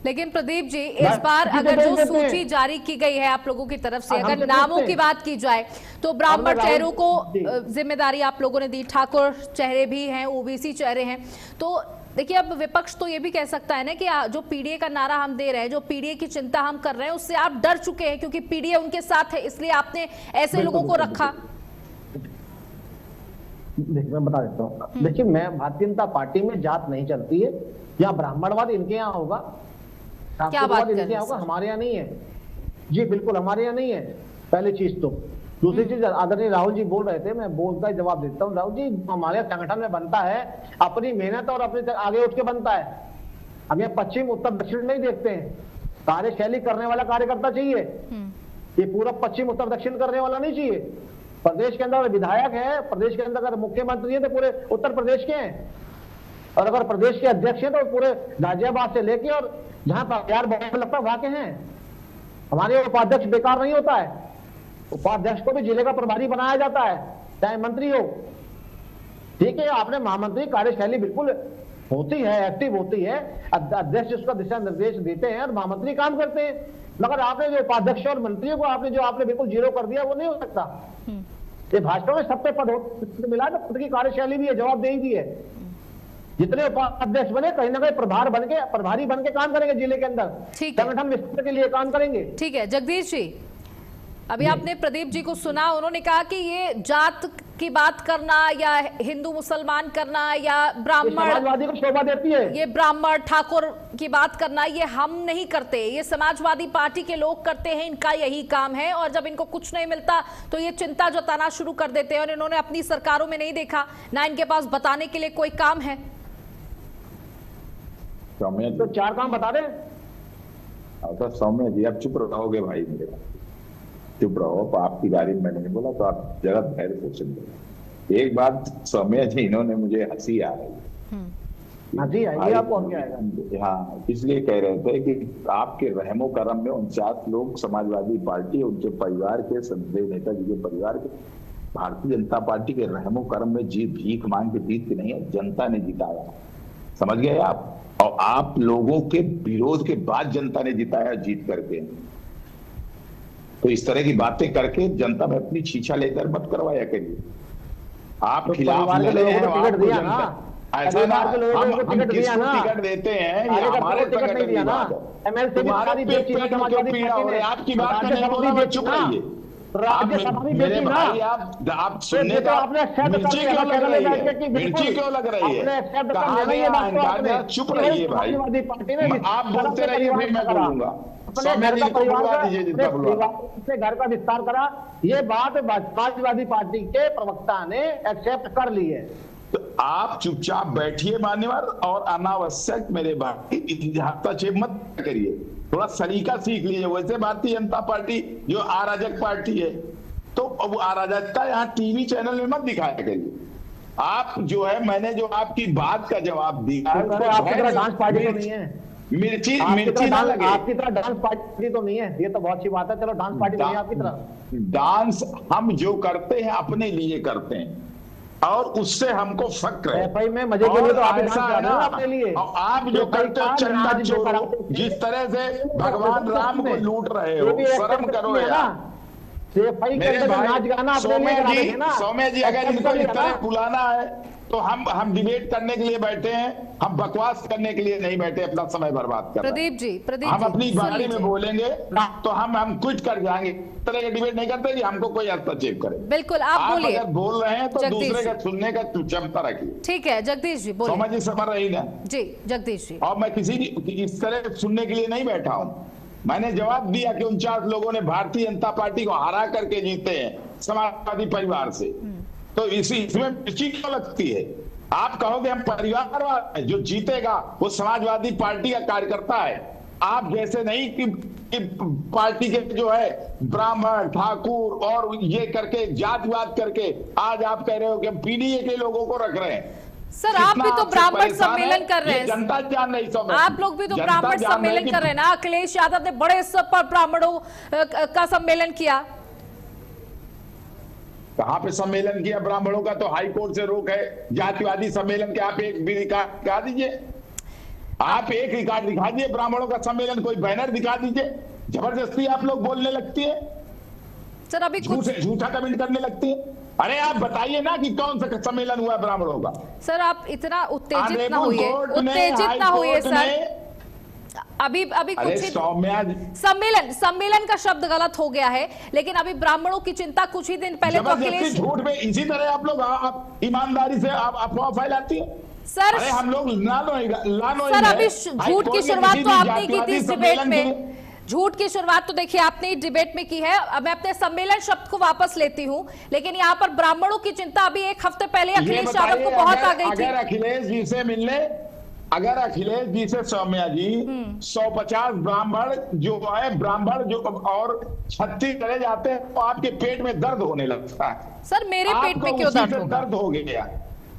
लेकिन प्रदीप जी, इस बार अगर जो सूची जारी की गई है आप लोगों की तरफ से, अगर नामों की बात की जाए तो ब्राह्मण चेहरों को जिम्मेदारी आप लोगों ने दी, ठाकुर चेहरे भी हैं, ओबीसी चेहरे हैं। तो देखिए, अब विपक्ष तो ये भी कह सकता है ना कि जो पीडीए का नारा हम दे रहे हैं, जो पीडीए की चिंता हम कर रहे हैं, उससे आप डर चुके हैं क्योंकि पीडीए उनके साथ है, इसलिए आपने ऐसे लोगों को रखा। देखिए, मैं बता देता हूँ। देखिए, मैं भारतीय जनता पार्टी में जात नहीं चलती है। यहाँ ब्राह्मणवाद इनके यहाँ होगा, क्या बात इनके यहाँ होगा, हमारे यहाँ नहीं है जी। बिल्कुल हमारे यहाँ नहीं है, पहली चीज तो। दूसरी चीज, आदरणीय राहुल जी बोल रहे थे, मैं बोलता ही जवाब देता हूँ। राहुल जी, हमारे संगठन में बनता है अपनी मेहनत और अपने आगे उठ के बनता है। हम यहाँ पश्चिम उत्तर दक्षिण नहीं देखते हैं। कार्यशैली करने वाला कार्यकर्ता चाहिए, ये पूरा पश्चिम उत्तर दक्षिण करने वाला नहीं चाहिए। प्रदेश के अंदर विधायक है, प्रदेश के अंदर अगर मुख्यमंत्री है तो पूरे उत्तर प्रदेश के हैं, और अगर प्रदेश के अध्यक्ष हैं तो पूरे गाजियाबाद से लेके और जहां प्यार बहुत लगता है वहां के हैं। हमारे उपाध्यक्ष बेकार नहीं होता है, उपाध्यक्ष को भी जिले का प्रभारी बनाया जाता है, चाहे मंत्री हो। ठीक है, आपने महामंत्री कार्यशैली बिल्कुल होती है, एक्टिव होती है, अध्यक्ष उसका दिशा निर्देश देते हैं और महामंत्री काम करते हैं, मगर आपने जो उपाध्यक्ष और मंत्रियों को आपने बिल्कुल जीरो कर दिया, वो नहीं हो सकता। ये भाजपा में सबसे पद मिला तो पद की कार्यशैली भी है, जवाबदेही भी है। जितने उपाध्यक्ष बने कहीं ना कहीं प्रभारी बन के काम करेंगे जिले के अंदर, संगठन विस्तार के लिए काम करेंगे। ठीक है जगदीश जी, अभी आपने प्रदीप जी को सुना, उन्होंने कहा कि ये जात की बात करना या हिंदू मुसलमान करना या ब्राह्मण, समाजवादी को शोभा देती है, ये ब्राह्मण ठाकुर की बात करना, ये हम नहीं करते, ये समाजवादी पार्टी के लोग करते हैं, इनका यही काम है। और जब इनको कुछ नहीं मिलता तो ये चिंता जताना शुरू कर देते हैं। और इन्होंने अपनी सरकारों में नहीं देखा, ना इनके पास बताने के लिए कोई काम है। तो 4 काम बता दें। तो सौम्य जी आप चुप रहोगे भाई, मेरे चुप रहो। आपकी बारी में मैंने नहीं बोला तो आप जरा धैर्य से सुन। एक बात सौम्य जी, इन्होंने मुझे हंसी आ रही, हंसी आई आपको, क्या आएगा? हाँ, इसलिए कह रहे थे कि आपके रहमो करम में 49 लोग समाजवादी पार्टी, उनके परिवार के संसदीय नेता जी के परिवार के, भारतीय जनता पार्टी के रहमो करम में भीख मांग के जीत के नहीं है, जनता ने जिताया, समझ गए आप। और आप लोगों के विरोध के बाद जनता ने जिताया जीत करके। तो इस तरह की बातें करके जनता में अपनी छीछा लेकर मत करवाया करिए। आप खिलाफ लड़े हैं, ऐसा ना हम किसको टिकट देते हैं, ये हमारे संगठन की बात है। तुम्हारे पेट में क्यों पीड़ा हो रही है? आपकी बात का नहीं बोला, मैं चुप रहिए। मेरे भाई आप सुनने का मिर्ची क्यों लग रही है? मिर्ची क्यों लग रही है? कहा चुप रहिए भाई, आप बोलते रहिए, फिर मैं बोलूंगा। अपने घर का विस्तार करा, ये बात समाजवादी पार्टी के प्रवक्ता ने एक्सेप्ट कर ली है। तो आप चुपचाप बैठिए मान्यवर, और अनावश्यक मेरे भाई हस्तक्षेप मत करिए, थोड़ा सलीका सीख लीजिए। वैसे भारतीय जनता पार्टी जो अराजक पार्टी है, तो अब अराजकता यहाँ टीवी चैनल में मत दिखाया करिए। आप जो है, मैंने जो आपकी बात का जवाब दिया, आपकी तरह डांस पार्टी तो नहीं है, मिर्ची ना लगे, आपकी तरह डांस पार्टी तो नहीं है, ये तो बहुत अच्छी बात है। चलो डांस पार्टी नहीं है आपकी तरह। डांस हम जो करते हैं अपने लिए करते हैं, और उससे हमको फक्र है। भाई मैं मजे के लिए तो आप ऐसा है ना, अपने लिए, और आप जो करते हो चंदा चोरो, जिस तरह से भगवान राम को लूट रहे हो, शर्म करो यार। मेरे भाई सौम्य जी, अगर इनको इस तरह बुलाना है तो हम डिबेट करने के लिए बैठे हैं, हम बकवास करने के लिए नहीं बैठे अपना समय बर्बाद कर रहे हैं। प्रदीप हम अपनी बारी में बोलेंगे तो हम क्विट कर जाएंगे। इस तरह के डिबेट नहीं करते कि हमको कोई हस्तक्षेप करे। बिल्कुल, आप बोलिए। अगर बोल रहे हैं तो दूसरे का सुनने का क्षमता रखिए। ठीक है जगदीश जी बोलिए। समझ समझ रही ना जी जगदीश जी। और मैं किसी इस तरह सुनने के लिए नहीं बैठा हूँ। मैंने जवाब दिया कि 49 लोगों ने भारतीय जनता पार्टी को हरा करके जीते हैं समाजवादी परिवार से, तो इसमें मिर्ची क्यों लगती है? आप कहोगे हम परिवार, जो जीतेगा वो समाजवादी पार्टी का कार्यकर्ता है। आप जैसे नहीं कि पार्टी के जो है ब्राह्मण ठाकुर और ये करके जातिवाद करके आज आप कह रहे हो कि हम पीडीए के लोगों को रख रहे हैं। सर आप भी तो ब्राह्मण सम्मेलन कर रहे हैं, जनता जान रही सब, आप लोग भी तो ब्राह्मण सम्मेलन कर रहे हैं ना। अखिलेश यादव ने बड़े स्तर पर ब्राह्मणों का सम्मेलन किया। कहां पे सम्मेलन किया ब्राह्मणों का? तो हाई कोर्ट से रोक है जातिवादी सम्मेलन के। आप एक भी रिकॉर्ड दिखा दीजिए, आप एक रिकॉर्ड दिखा दीजिए ब्राह्मणों का सम्मेलन, कोई बैनर दिखा दीजिए। जबरदस्ती आप लोग बोलने लगती है सर, अभी झूठा कमेंट करने लगती है। अरे आप बताइए ना कि कौन सा सम्मेलन हुआ ब्राह्मणों का? सर आप इतना उत्तेजित ना होइए, उत्तेजित ना होइए सर। अभी कुछ सम्मेलन का शब्द गलत हो गया है, लेकिन अभी ब्राह्मणों की चिंता कुछ ही दिन पहले तो अखिलेश झूठ में इसी तरह आप लोग ईमानदारी से आप अफवाह फैलाती है सर। अरे हम लोग सर अभी झूठ की शुरुआत तो आपने की थी इस डिबेट में। झूठ की शुरुआत तो देखिए आपने डिबेट में की है। अब मैं अपने सम्मेलन शब्द को वापस लेती हूं, लेकिन यहाँ पर ब्राह्मणों की चिंता अभी एक हफ्ते पहले अखिलेश यादव को बहुत आ गई थी। अगर अखिलेश जी से मिलने, अगर अखिलेश जी से सौम्या जी 150 ब्राह्मण जो है, ब्राह्मण जो और 36 चले जाते हैं तो आपके पेट में दर्द होने लगता है। सर मेरे पेट में क्यों दर्द हो गया?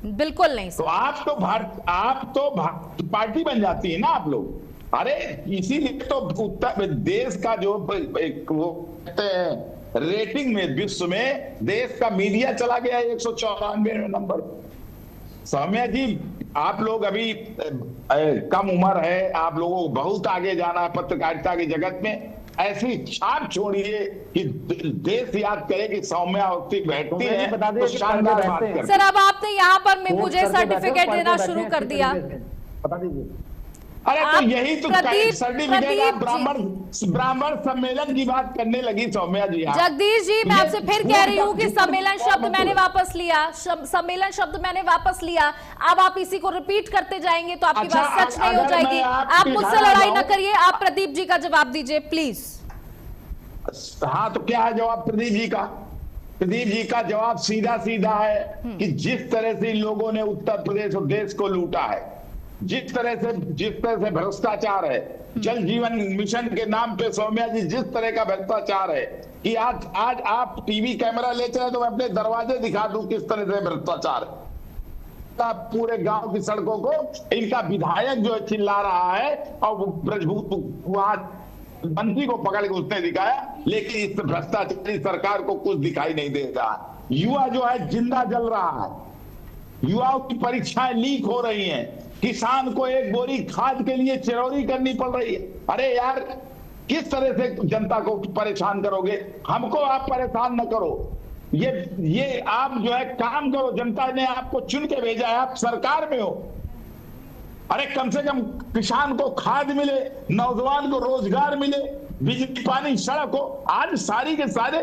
बिल्कुल नहीं तो आप तो पार्टी बन जाती है ना आप लोग। अरे इसीलिए तो उत्तर देश का जो वो कहते हैं रेटिंग में विश्व में देश का मीडिया चला गया 194 नंबर। सौम्या जी, आप लोग अभी कम उम्र है, आप लोगों को बहुत आगे जाना है पत्रकारिता के जगत में। ऐसी छाप छोड़िए कि देश याद करे कि सौम्या अवस्थी बैठती है तो शानदार बात करती है। सर अब आपने यहाँ पर मुझे सर्टिफिकेट देना शुरू कर दिया। बता दीजिए। अरे तो यही तो सर्टिफिकेट आप प्रदीप ब्राह्मण सम्मेलन की बात करने लगी सौम्या जी। जगदीश जी, मैं आपसे फिर कह रही हूँ कि सम्मेलन शब्द मैंने वापस लिया, सम्मेलन शब्द मैंने वापस लिया। अब आप इसी को रिपीट करते जाएंगे तो आपकी बात सच नहीं हो जाएगी। आप मुझसे लड़ाई ना करिए, आप प्रदीप जी का जवाब दीजिए प्लीज। हाँ, तो क्या है जवाब प्रदीप जी का? प्रदीप जी का जवाब सीधा सीधा है कि जिस तरह से इन लोगों ने उत्तर प्रदेश और देश को लूटा है, जिस तरह से भ्रष्टाचार है, जल जीवन मिशन के नाम पे सौम्या जी जिस तरह का भ्रष्टाचार है कि आज आप टीवी कैमरा ले चले तो मैं अपने दरवाजे दिखा दूं किस तरह से भ्रष्टाचार है। पूरे गांव की सड़कों को इनका विधायक जो है चिल्ला रहा है और वो ब्रजभूत वहां मंत्री को पकड़ के उसने दिखाया, लेकिन इस भ्रष्टाचारी सरकार को कुछ दिखाई नहीं दे रहा। युवा जो है जिंदा जल रहा है, युवाओं की परीक्षाएं लीक हो रही हैं, किसान को एक बोरी खाद के लिए चिरौरी करनी पड़ रही है। अरे यार, किस तरह से जनता को परेशान करोगे? हमको आप परेशान न करो, ये आप जो है काम करो। जनता ने आपको चुन के भेजा है, आप सरकार में हो। अरे कम से कम किसान को खाद मिले, नौजवान को रोजगार मिले, बिजली पानी सड़क हो। आज सारी के सारा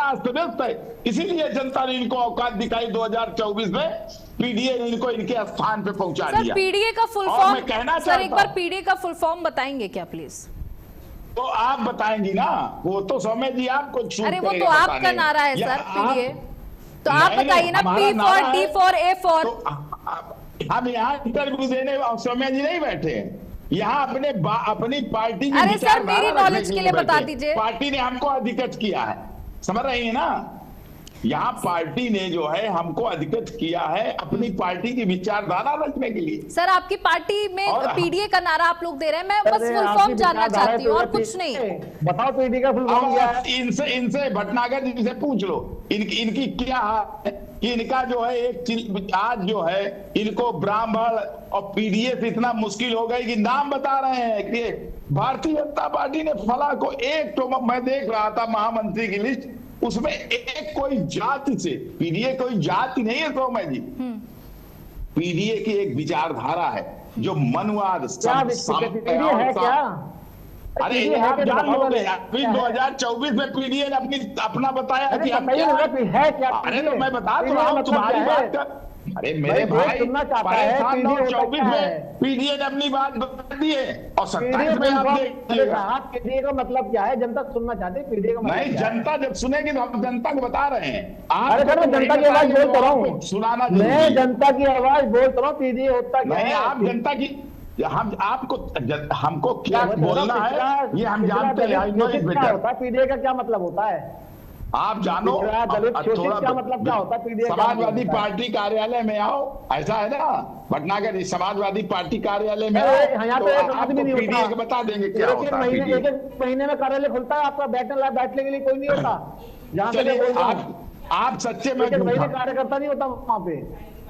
अस्त व्यस्त है। इसीलिए जनता ने इनको औकात दिखाई 2024 में, पीडीए ने इनको इनके स्थान पे पहुंचा दिया। सर पीडीए का फुल और फॉर्म, मैं कहना सर एक बार चाहता हूं, पीडीए का फुल फॉर्म बताएंगे क्या प्लीज? तो आप बताएंगी ना, वो तो सौम्या जी आपको छूट अरे वो करेगा तो आपका बताने। नारा है या सर पीडीए, तो आप नहीं, बताइए ना। हमारा पी नारा फॉर, डी है, फॉर, ए फॉर। तो हम यहाँ इंटरव्यू देने सौम्या जी नहीं बैठे हैं, यहाँ अपनी पार्टी की अरे सर मेरी विचारधारा नॉलेज रखने के लिए बैठे बता हैं। दीजिए। पार्टी ने हमको अधिकृत किया है, समझ रही है ना? यहाँ पार्टी ने जो है हमको अधिकृत किया है अपनी पार्टी की विचारधारा रखने के लिए। सर आपकी पार्टी में और पीडीए का नारा आप लोग दे रहे हैं, मैं बस फुल फॉर्म जानना चाहती हूँ और कुछ नहीं। बताओ पीडीए का फुल फॉर्म क्या है? इनसे भटनागर जी से पूछ लो, इनकी क्या है कि इनका जो है एक आज जो है इनको ब्राह्मण और पीडीए से इतना मुश्किल हो गई कि नाम बता रहे हैं कि भारतीय जनता पार्टी ने फला को एक, तो मैं देख रहा था महामंत्री की लिस्ट, उसमें एक कोई जाति से, पीडीए कोई जाति नहीं है सौम्या जी, पीडीए की एक विचारधारा है जो मनवाद पीडीए है क्या? अरे ये आप जान लोगे, 2024 में पीडीए ने अपना बताया कि हम क्या है क्या? अरे तो मैं बता तो रहा हूँ तुम्हारी बात कर। अरे मेरे भाई, सुनना चाहता है 24 में पीडीए ने अपनी बात बता दी है और 27 में आप देखिएगा। पीडीए का मतलब क्या है? जनता सुनना चाहते है पीडीए का मतलब नहीं, जनता जब सुनेगी तो हम जनता को बता रहे हैं। अरे सर मैं जनता की आवाज बोलता रहा हूँ, सुनाना मैं जनता की आवाज बोलता रहा हूँ। पीडीए होता क्या नहीं, है? आप जनता की, हमको क्या बोलना है ये हम जानते हैं। पीडीए का क्या मतलब होता है? आप जानो। क्या मतलब क्या होता है? समाजवादी पार्टी कार्यालय में आओ, ऐसा है ना भटनागर, समाजवादी पार्टी कार्यालय में यहाँ पे एक आदमी नहीं होता, पीडीए बता देंगे क्या होता है। एक महीने में कार्यालय खुलता है आपका, बैठने के लिए कोई नहीं होता। जहाँ आप सच्चे में महीने कार्यकर्ता नहीं होता वहाँ पे।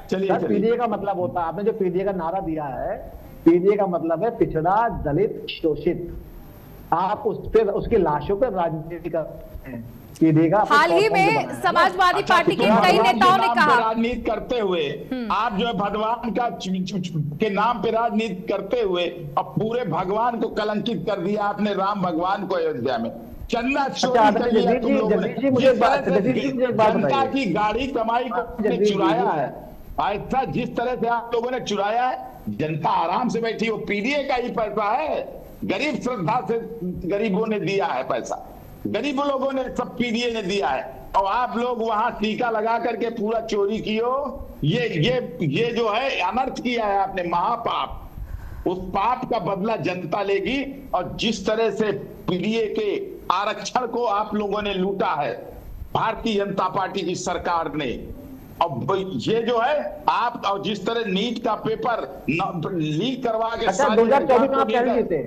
चलिए, पीडीए का मतलब होता है, आपने जो पीडीए का नारा दिया है, पीडीए का मतलब है पिछड़ा, दलित, शोषित। आप उसकी लाशों पर राजनीति करते हैं। हाल ही में समाजवादी पार्टी के कई नेताओं ने कहा, राजनीति करते हुए आप जो है भगवान का के नाम पे राजनीति करते हुए और पूरे भगवान को कलंकित कर दिया आपने, राम भगवान को अयोध्या में चंदा चोरी कर लिया तुम लोगों ने। जनता की गाड़ी कमाई को चुराया है, ऐसा जिस तरह से आप लोगों ने चुराया है, जनता आराम से बैठी। वो पीडीए का ही पैसा है, गरीब श्रद्धा से गरीबों ने दिया है पैसा, गरीब लोगों ने सब पीडीए ने दिया है, और आप लोग वहां टीका लगा करके पूरा चोरी कियो। ये जो है अनर्थ किया है आपने, महापाप। उस पाप का बदला जनता लेगी। और जिस तरह से पीडीए के आरक्षण को आप लोगों ने लूटा है भारतीय जनता पार्टी की सरकार ने, अब ये जो है आप, और जिस तरह नीट का पेपर लीक करवा के 2024 में आप कैसे जीते?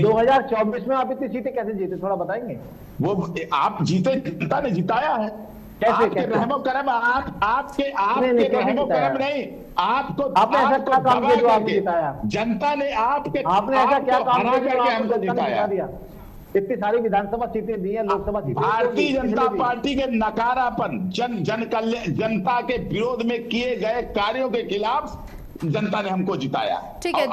2024 में आप इतनी सीटें कैसे जीते, थोड़ा बताएंगे? वो आप जीते, जनता ने जिताया है। आपके रहमो करम आपके रहमो करम नहीं, आपको आपने ऐसा क्या काम किया जो आपने जिताया? जनता ने आपने ऐसा क्या काम हरा किया जो करके आपको हमको जनता ने जिताया। जिता दिया? इतनी सारी विधानसभा सीटें दी है, लोकसभा सीटें भारतीय जनता पार्टी के नकारापन, जनता के विरोध में किए गए कार्यों के खिलाफ जनता ने हमको जिताया। ठीक है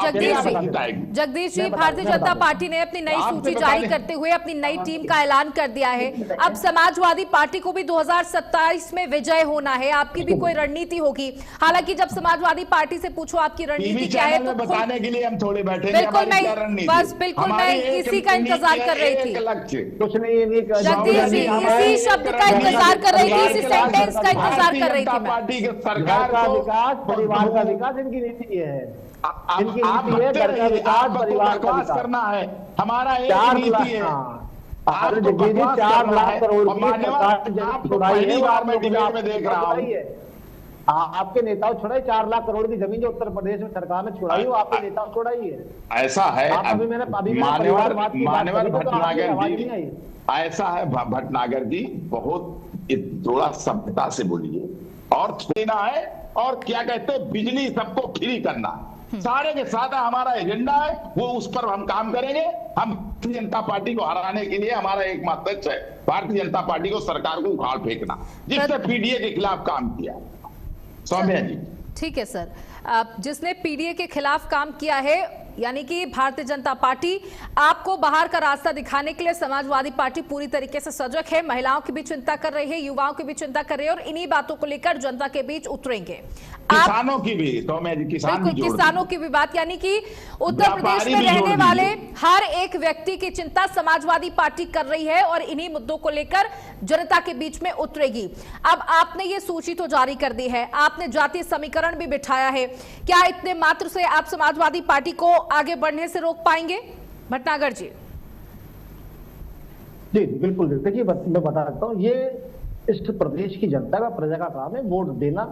जगदीश जी, भारतीय जनता पार्टी ने अपनी नई सूची जारी करते हुए अपनी नई टीम का ऐलान कर दिया है। अब समाजवादी पार्टी को भी 2027 में विजय होना है, आपकी भी कोई रणनीति होगी? हालांकि जब समाजवादी पार्टी से पूछो आपकी रणनीति क्या है तो बताने के लिए हम थोड़े बैठे, बिल्कुल नहीं, बस बिल्कुल मैं इसी का इंतजार कर रही थी। कुछ नहीं, जगदीश जी इसी शब्द का इंतजार कर रही थी, इसी सेंटेंस का इंतजार कर रही थी मैं। पार्टी के सरकार का को विकास, परिवार का विकास इनकी नीति है। आप बकवास करना है, हमारा एक नीति है। आपको बकवास 4 लाख करोड़ की पहली बार मैं डिबेट में देख रहा हूँ। आपके नेताओं छुड़ाई 4 लाख करोड़ की जमीन जो उत्तर प्रदेश में सरकार ने छुड़ाई, वो आपके नेताओं छुड़ाई है। ऐसा है मान्यवर भटनागर जी, नहीं ऐसा है भटनागर जी, बहुत थोड़ा सभ्यता से बोलिए। और देना है और क्या कहते हैं, बिजली सबको फ्री करना, सारे के साथ हमारा एजेंडा है, वो उस पर हम काम करेंगे। हम भारतीय जनता पार्टी को हराने के लिए हमारा एकमात्र लक्ष्य है भारतीय जनता पार्टी को सरकार को उखाड़ फेंकना, जिसने पीडीए के खिलाफ काम किया। सौम्या जी ठीक है सर, जिसने पीडीए के खिलाफ काम किया है, यानी कि भारतीय जनता पार्टी आपको बाहर का रास्ता दिखाने के लिए समाजवादी पार्टी पूरी तरीके से सजग है, महिलाओं की भी चिंता कर रही है, युवाओं की भी चिंता कर रही है और इन्हीं बातों को लेकर जनता के बीच उतरेंगे। किसानों की भी, किसानों की भी बात, यानी कि उत्तर प्रदेश में रहने वाले हर एक व्यक्ति की चिंता समाजवादी पार्टी कर रही है और इन्हीं मुद्दों को लेकर जनता के बीच में उतरेगी। अब आपने ये सूची तो जारी कर दी है, आपने जातीय समीकरण भी बिठाया है, क्या इतने मात्र से आप समाजवादी पार्टी को आगे बढ़ने से रोक पाएंगे भटनागर जी? जी बिल्कुल, देखिए मैं बता देता हूँ, ये इस प्रदेश की जनता का, प्रजा का काम है वोट देना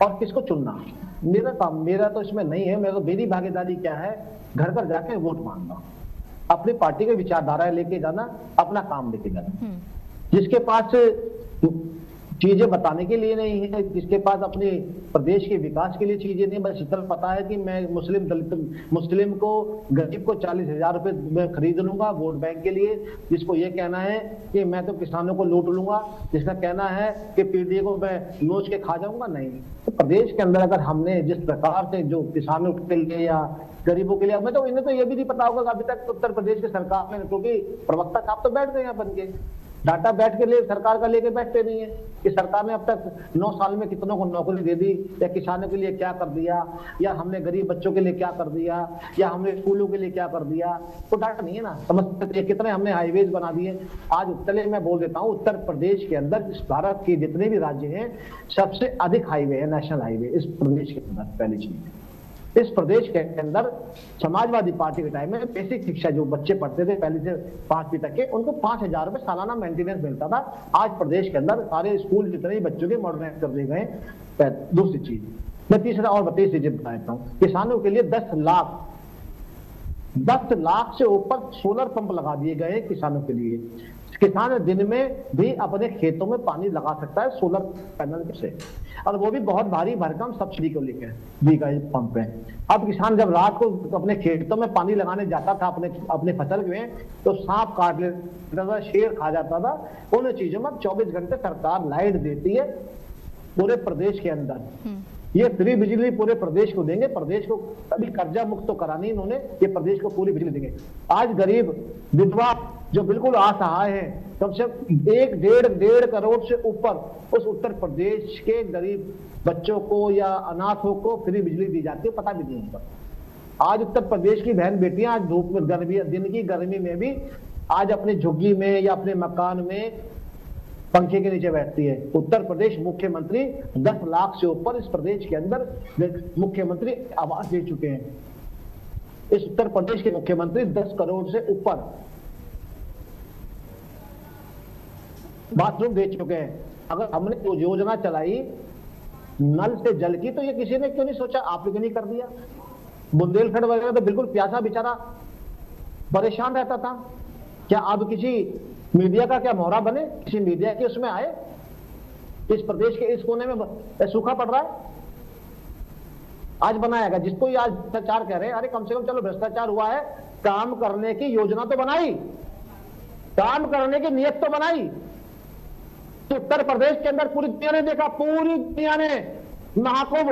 और किसको चुनना। मेरा काम, मेरा तो इसमें नहीं है। मेरी भागीदारी क्या है, घर घर जाके वोट मांगना, अपनी पार्टी के विचारधारा लेके जाना, अपना काम लेके जाना। जिसके पास चीजें बताने के लिए नहीं है, जिसके पास अपने प्रदेश के विकास के लिए चीजें नहीं, बस इतना पता है कि मैं मुस्लिम को, गरीब को 40,000 रुपए मैं खरीद लूंगा वोट बैंक के लिए, जिसको ये कहना है कि मैं तो किसानों को लूट लूंगा, जिसका कहना है कि पीडीए को मैं नोच के खा जाऊंगा। नहीं, तो प्रदेश के अंदर अगर हमने जिस प्रकार से जो किसानों के लिए या गरीबों के लिए, मैं तो इन्हें तो ये भी नहीं पता होगा अभी तक उत्तर प्रदेश की सरकार में, क्योंकि प्रवक्ता साहब तो बैठ गए हैं बन के, डाटा बैठ के लिए सरकार का लेके बैठते नहीं है कि सरकार ने अब तक 9 साल में कितनों को नौकरी दे दी, या किसानों के लिए क्या कर दिया, या हमने गरीब बच्चों के लिए क्या कर दिया, या हमने स्कूलों के लिए क्या कर दिया। तो डाटा नहीं है ना, समझते कितने हमने हाईवेज बना दिए। आज चले मैं बोल देता हूँ, उत्तर प्रदेश के अंदर इस भारत के जितने भी राज्य हैं सबसे अधिक हाईवे है, नेशनल हाईवे इस प्रदेश के अंदर। पहली चीज, इस प्रदेश के अंदर समाजवादी पार्टी के टाइम में बेसिक शिक्षा जो बच्चे पढ़ते थे पहली से 5वीं तक के, उनको 5,000 रुपए सालाना मेंटेनेंस मिलता था। आज प्रदेश के अंदर सारे स्कूल जितने ही बच्चों के मॉडर्नाइज कर दिए गए। दूसरी चीज, मैं तीसरा और 32 चीजें बता देता हूँ। किसानों के लिए 10 लाख से ऊपर सोलर पंप लगा दिए गए किसानों के लिए। किसान दिन में भी अपने खेतों में पानी लगा सकता है सोलर पैनल से, और वो भी बहुत भारी भरकम सब्सिडी को लेकर दी गई पंप है। अब किसान जब रात को अपने खेतों में पानी लगाने जाता था अपने फसल में, तो सांप काट लेता था, शेर खा जाता था। उन चीजों में 24 घंटे सरकार लाइट देती है पूरे प्रदेश के अंदर। ये फ्री बिजली पूरे प्रदेश को देंगे। प्रदेश को कभी कर्जा मुक्त तो करानी इन्होंने, ये प्रदेश को पूरी बिजली देंगे। आज गरीब विधवा जो बिल्कुल असहाय है, कम से कम 1.5 करोड़ से ऊपर उस उत्तर प्रदेश के गरीब बच्चों को या अनाथों को फ्री बिजली दी जाती है, पता भी नहीं होता। आज उत्तर प्रदेश की बहन बेटियां आज धूप में, गर्मी, दिन की गर्मी में भी आज अपनी झुग्गी में या अपने मकान में पंखे के नीचे बैठती है। उत्तर प्रदेश मुख्यमंत्री 10 लाख से ऊपर इस प्रदेश के अंदर मुख्यमंत्री आवास दे चुके हैं। इस उत्तर प्रदेश के मुख्यमंत्री 10 करोड़ से ऊपर बाथरूम दे चुके हैं। अगर हमने जो योजना चलाई नल से जल की, तो ये किसी ने क्यों नहीं सोचा, आप क्यों नहीं कर दिया? बुंदेलखंड वगैरह तो बिल्कुल प्यासा बेचारा परेशान रहता था। क्या अब किसी मीडिया का क्या मोहरा बने, किसी मीडिया के उसमें आए? इस प्रदेश के इस कोने में सूखा पड़ रहा है, आज बनाएगा। जिसको ये आज भ्रष्टाचार कह रहे हैं, अरे कम से कम चलो भ्रष्टाचार हुआ है, काम करने की योजना तो बनाई, काम करने की नियत तो बनाई। तो उत्तर प्रदेश के अंदर पूरी दुनिया ने देखा, पूरी दुनिया ने महाकुंभ,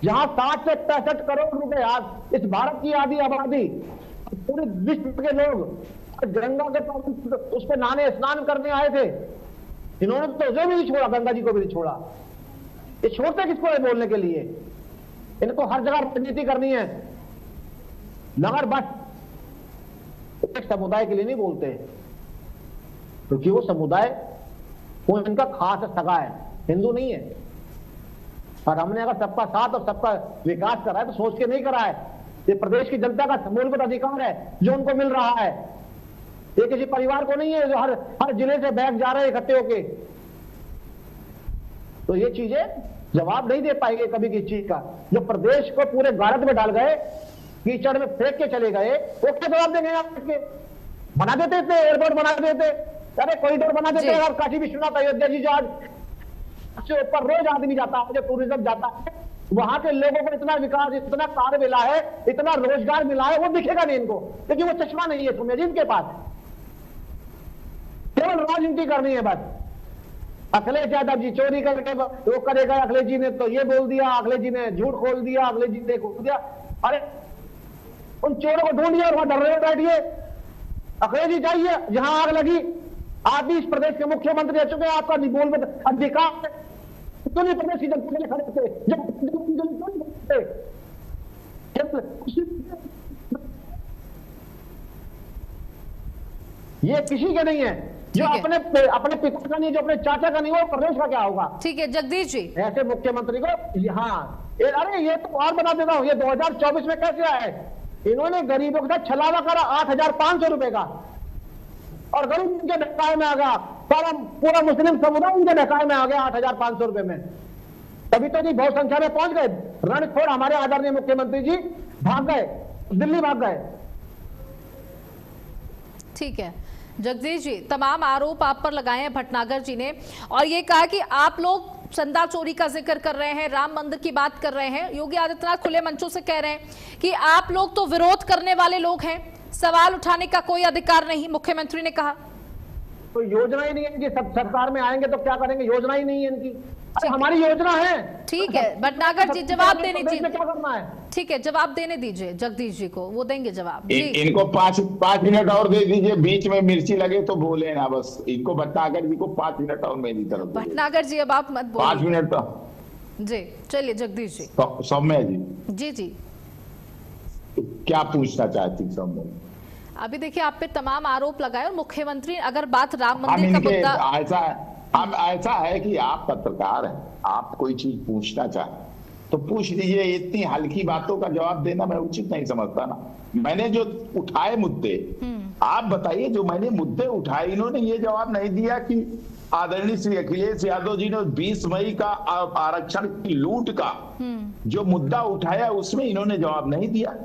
जहां 60 से 65 करोड़ रुपए आज इस भारत की आधी आबादी, पूरे विश्व के लोग गंगा के उस पर नहाने स्नान करने आए थे। इन्होंने तो उसे भी नहीं छोड़ा, गंगा जी को भी नहीं छोड़ा। ये छोड़ते किसको है बोलने के लिए? इनको हर जगह राजनीति करनी है, मगर बस एक समुदाय के लिए नहीं बोलते, क्योंकि वो समुदाय वो इनका खास सगा है, हिंदू नहीं है। और हमने अगर सबका साथ और सबका विकास करा है तो सोच के नहीं करा है। ये प्रदेश की जनता का मूलभूत अधिकार है जो उनको मिल रहा है। ये किसी परिवार को नहीं है जो हर जिले से बैग जा रहे हैं इकट्ठे होके। तो ये चीजें जवाब नहीं दे पाएंगे कभी किसी चीज का। जो प्रदेश को पूरे भारत में डाल गए, कीचड़ में फेंक के चले गए, वो क्या जवाब देंगे? आप बना देते थे, एयरपोर्ट बना देते, अरे कॉरिडोर बना देते, और काशी विश्वनाथ अयोध्या जी जो आज से ऊपर रोज आदमी जाता है, जो टूरिज्म जाता है, वहां के लोगों को इतना विकास, इतना कार्य मिला है, इतना रोजगार मिला है, वो दिखेगा नहीं इनको, क्योंकि वो चश्मा नहीं है तुम्हें जिनके पास। केवल राजनीति करनी है बस। अखिलेश यादव जी चोरी करके वो करेगा, अखिलेश जी ने तो ये बोल दिया, अखिलेश जी ने झूठ खोल दिया, अखिलेश जी ने खोल दिया। अरे उन चोरों को ढूंढिए और वहां धरने में बैठिए। अखिलेश जी जाइए जहां आग लगी, आप भी इस प्रदेश के मुख्यमंत्री रह चुके हैं, आपका बोल अधिकार है, क्यों नहीं प्रदेश की जनता के लिए खड़े थे? ये किसी के नहीं है, जो अपने पिता का नहीं, जो अपने चाचा का नहीं, वो प्रदेश का क्या होगा? ठीक है जगदीश जी, ऐसे मुख्यमंत्री को अरे ये तो और बता देता हूं, ये 2024 में कैसे आए? इन्होंने गरीबों के साथ छलावा करा 8,500 रुपए का, और गरीब उनके ढकाए में आ गया, पूरा मुस्लिम समुदाय उनके ढकाए में आ गया 8,500 रुपए में। तभी तो जी बहुत संख्या में पहुंच गए। रणछोड़ हमारे आदरणीय मुख्यमंत्री जी भाग गए, दिल्ली भाग गए। ठीक है जगदीश जी, तमाम आरोप आप पर लगाए हैं भटनागर जी ने, और ये कहा कि आप लोग चंदा चोरी का जिक्र कर रहे हैं, राम मंदिर की बात कर रहे हैं। योगी आदित्यनाथ खुले मंचों से कह रहे हैं कि आप लोग तो विरोध करने वाले लोग हैं, सवाल उठाने का कोई अधिकार नहीं, मुख्यमंत्री ने कहा। तो योजना ही नहीं है, सब सरकार में आएंगे तो क्या करेंगे? योजना ही नहीं है इनकी। अरे हमारी योजना है। ठीक है भटनागर जी, जवाब देने दीजिए। क्या करना है? ठीक है जवाब देने दीजिए जगदीश जी को, वो देंगे जवाब जी। इनको 5 मिनट और दे दीजिए, बीच में मिर्ची लगे तो बोले ना बस। इनको भटनागर जी को 5 मिनट और मेरी तरफ। भटनागर जी अब आप मत बोलिए। 5 मिनट तो जी, चलिए जगदीश जी। सौम्या जी जी जी क्या पूछना चाहती सौम्या? अभी देखिए आप पे तमाम आरोप लगाए, और मुख्यमंत्री अगर बात राम मंदिर का मुद्दा, हम ऐसा है कि आप पत्रकार हैं, आप कोई चीज पूछना चाहें तो पूछ लीजिए। इतनी हल्की बातों का जवाब देना मैं उचित नहीं समझता ना। मैंने जो उठाए मुद्दे, आप बताइए, जो मैंने मुद्दे उठाए, इन्होंने ये जवाब नहीं दिया कि आदरणीय श्री अखिलेश यादव जी ने 20 मई का आरक्षण की लूट का जो मुद्दा उठाया उसमें इन्होंने जवाब नहीं दिया।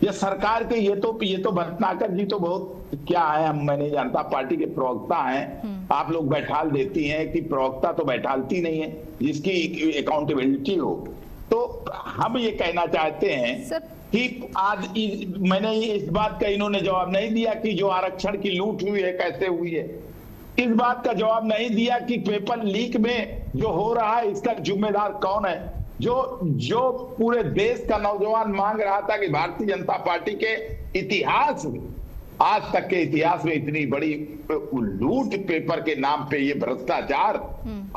ये सरकार के ये तो भटनागर जी तो बहुत क्या है, हम मैं नहीं जानता, पार्टी के प्रवक्ता हैं। आप लोग बैठाल देती हैं कि प्रवक्ता तो बैठालती नहीं है जिसकी अकाउंटेबिलिटी हो। तो हम ये कहना चाहते हैं कि आज मैंने इस बात का इन्होंने जवाब नहीं दिया कि जो आरक्षण की लूट हुई है कैसे हुई है। इस बात का जवाब नहीं दिया कि पेपर लीक में जो हो रहा है इसका जिम्मेदार कौन है। जो पूरे देश का नौजवान मांग रहा था कि भारतीय जनता पार्टी के इतिहास में, आज तक के इतिहास में इतनी बड़ी लूट पेपर के नाम पे, ये भ्रष्टाचार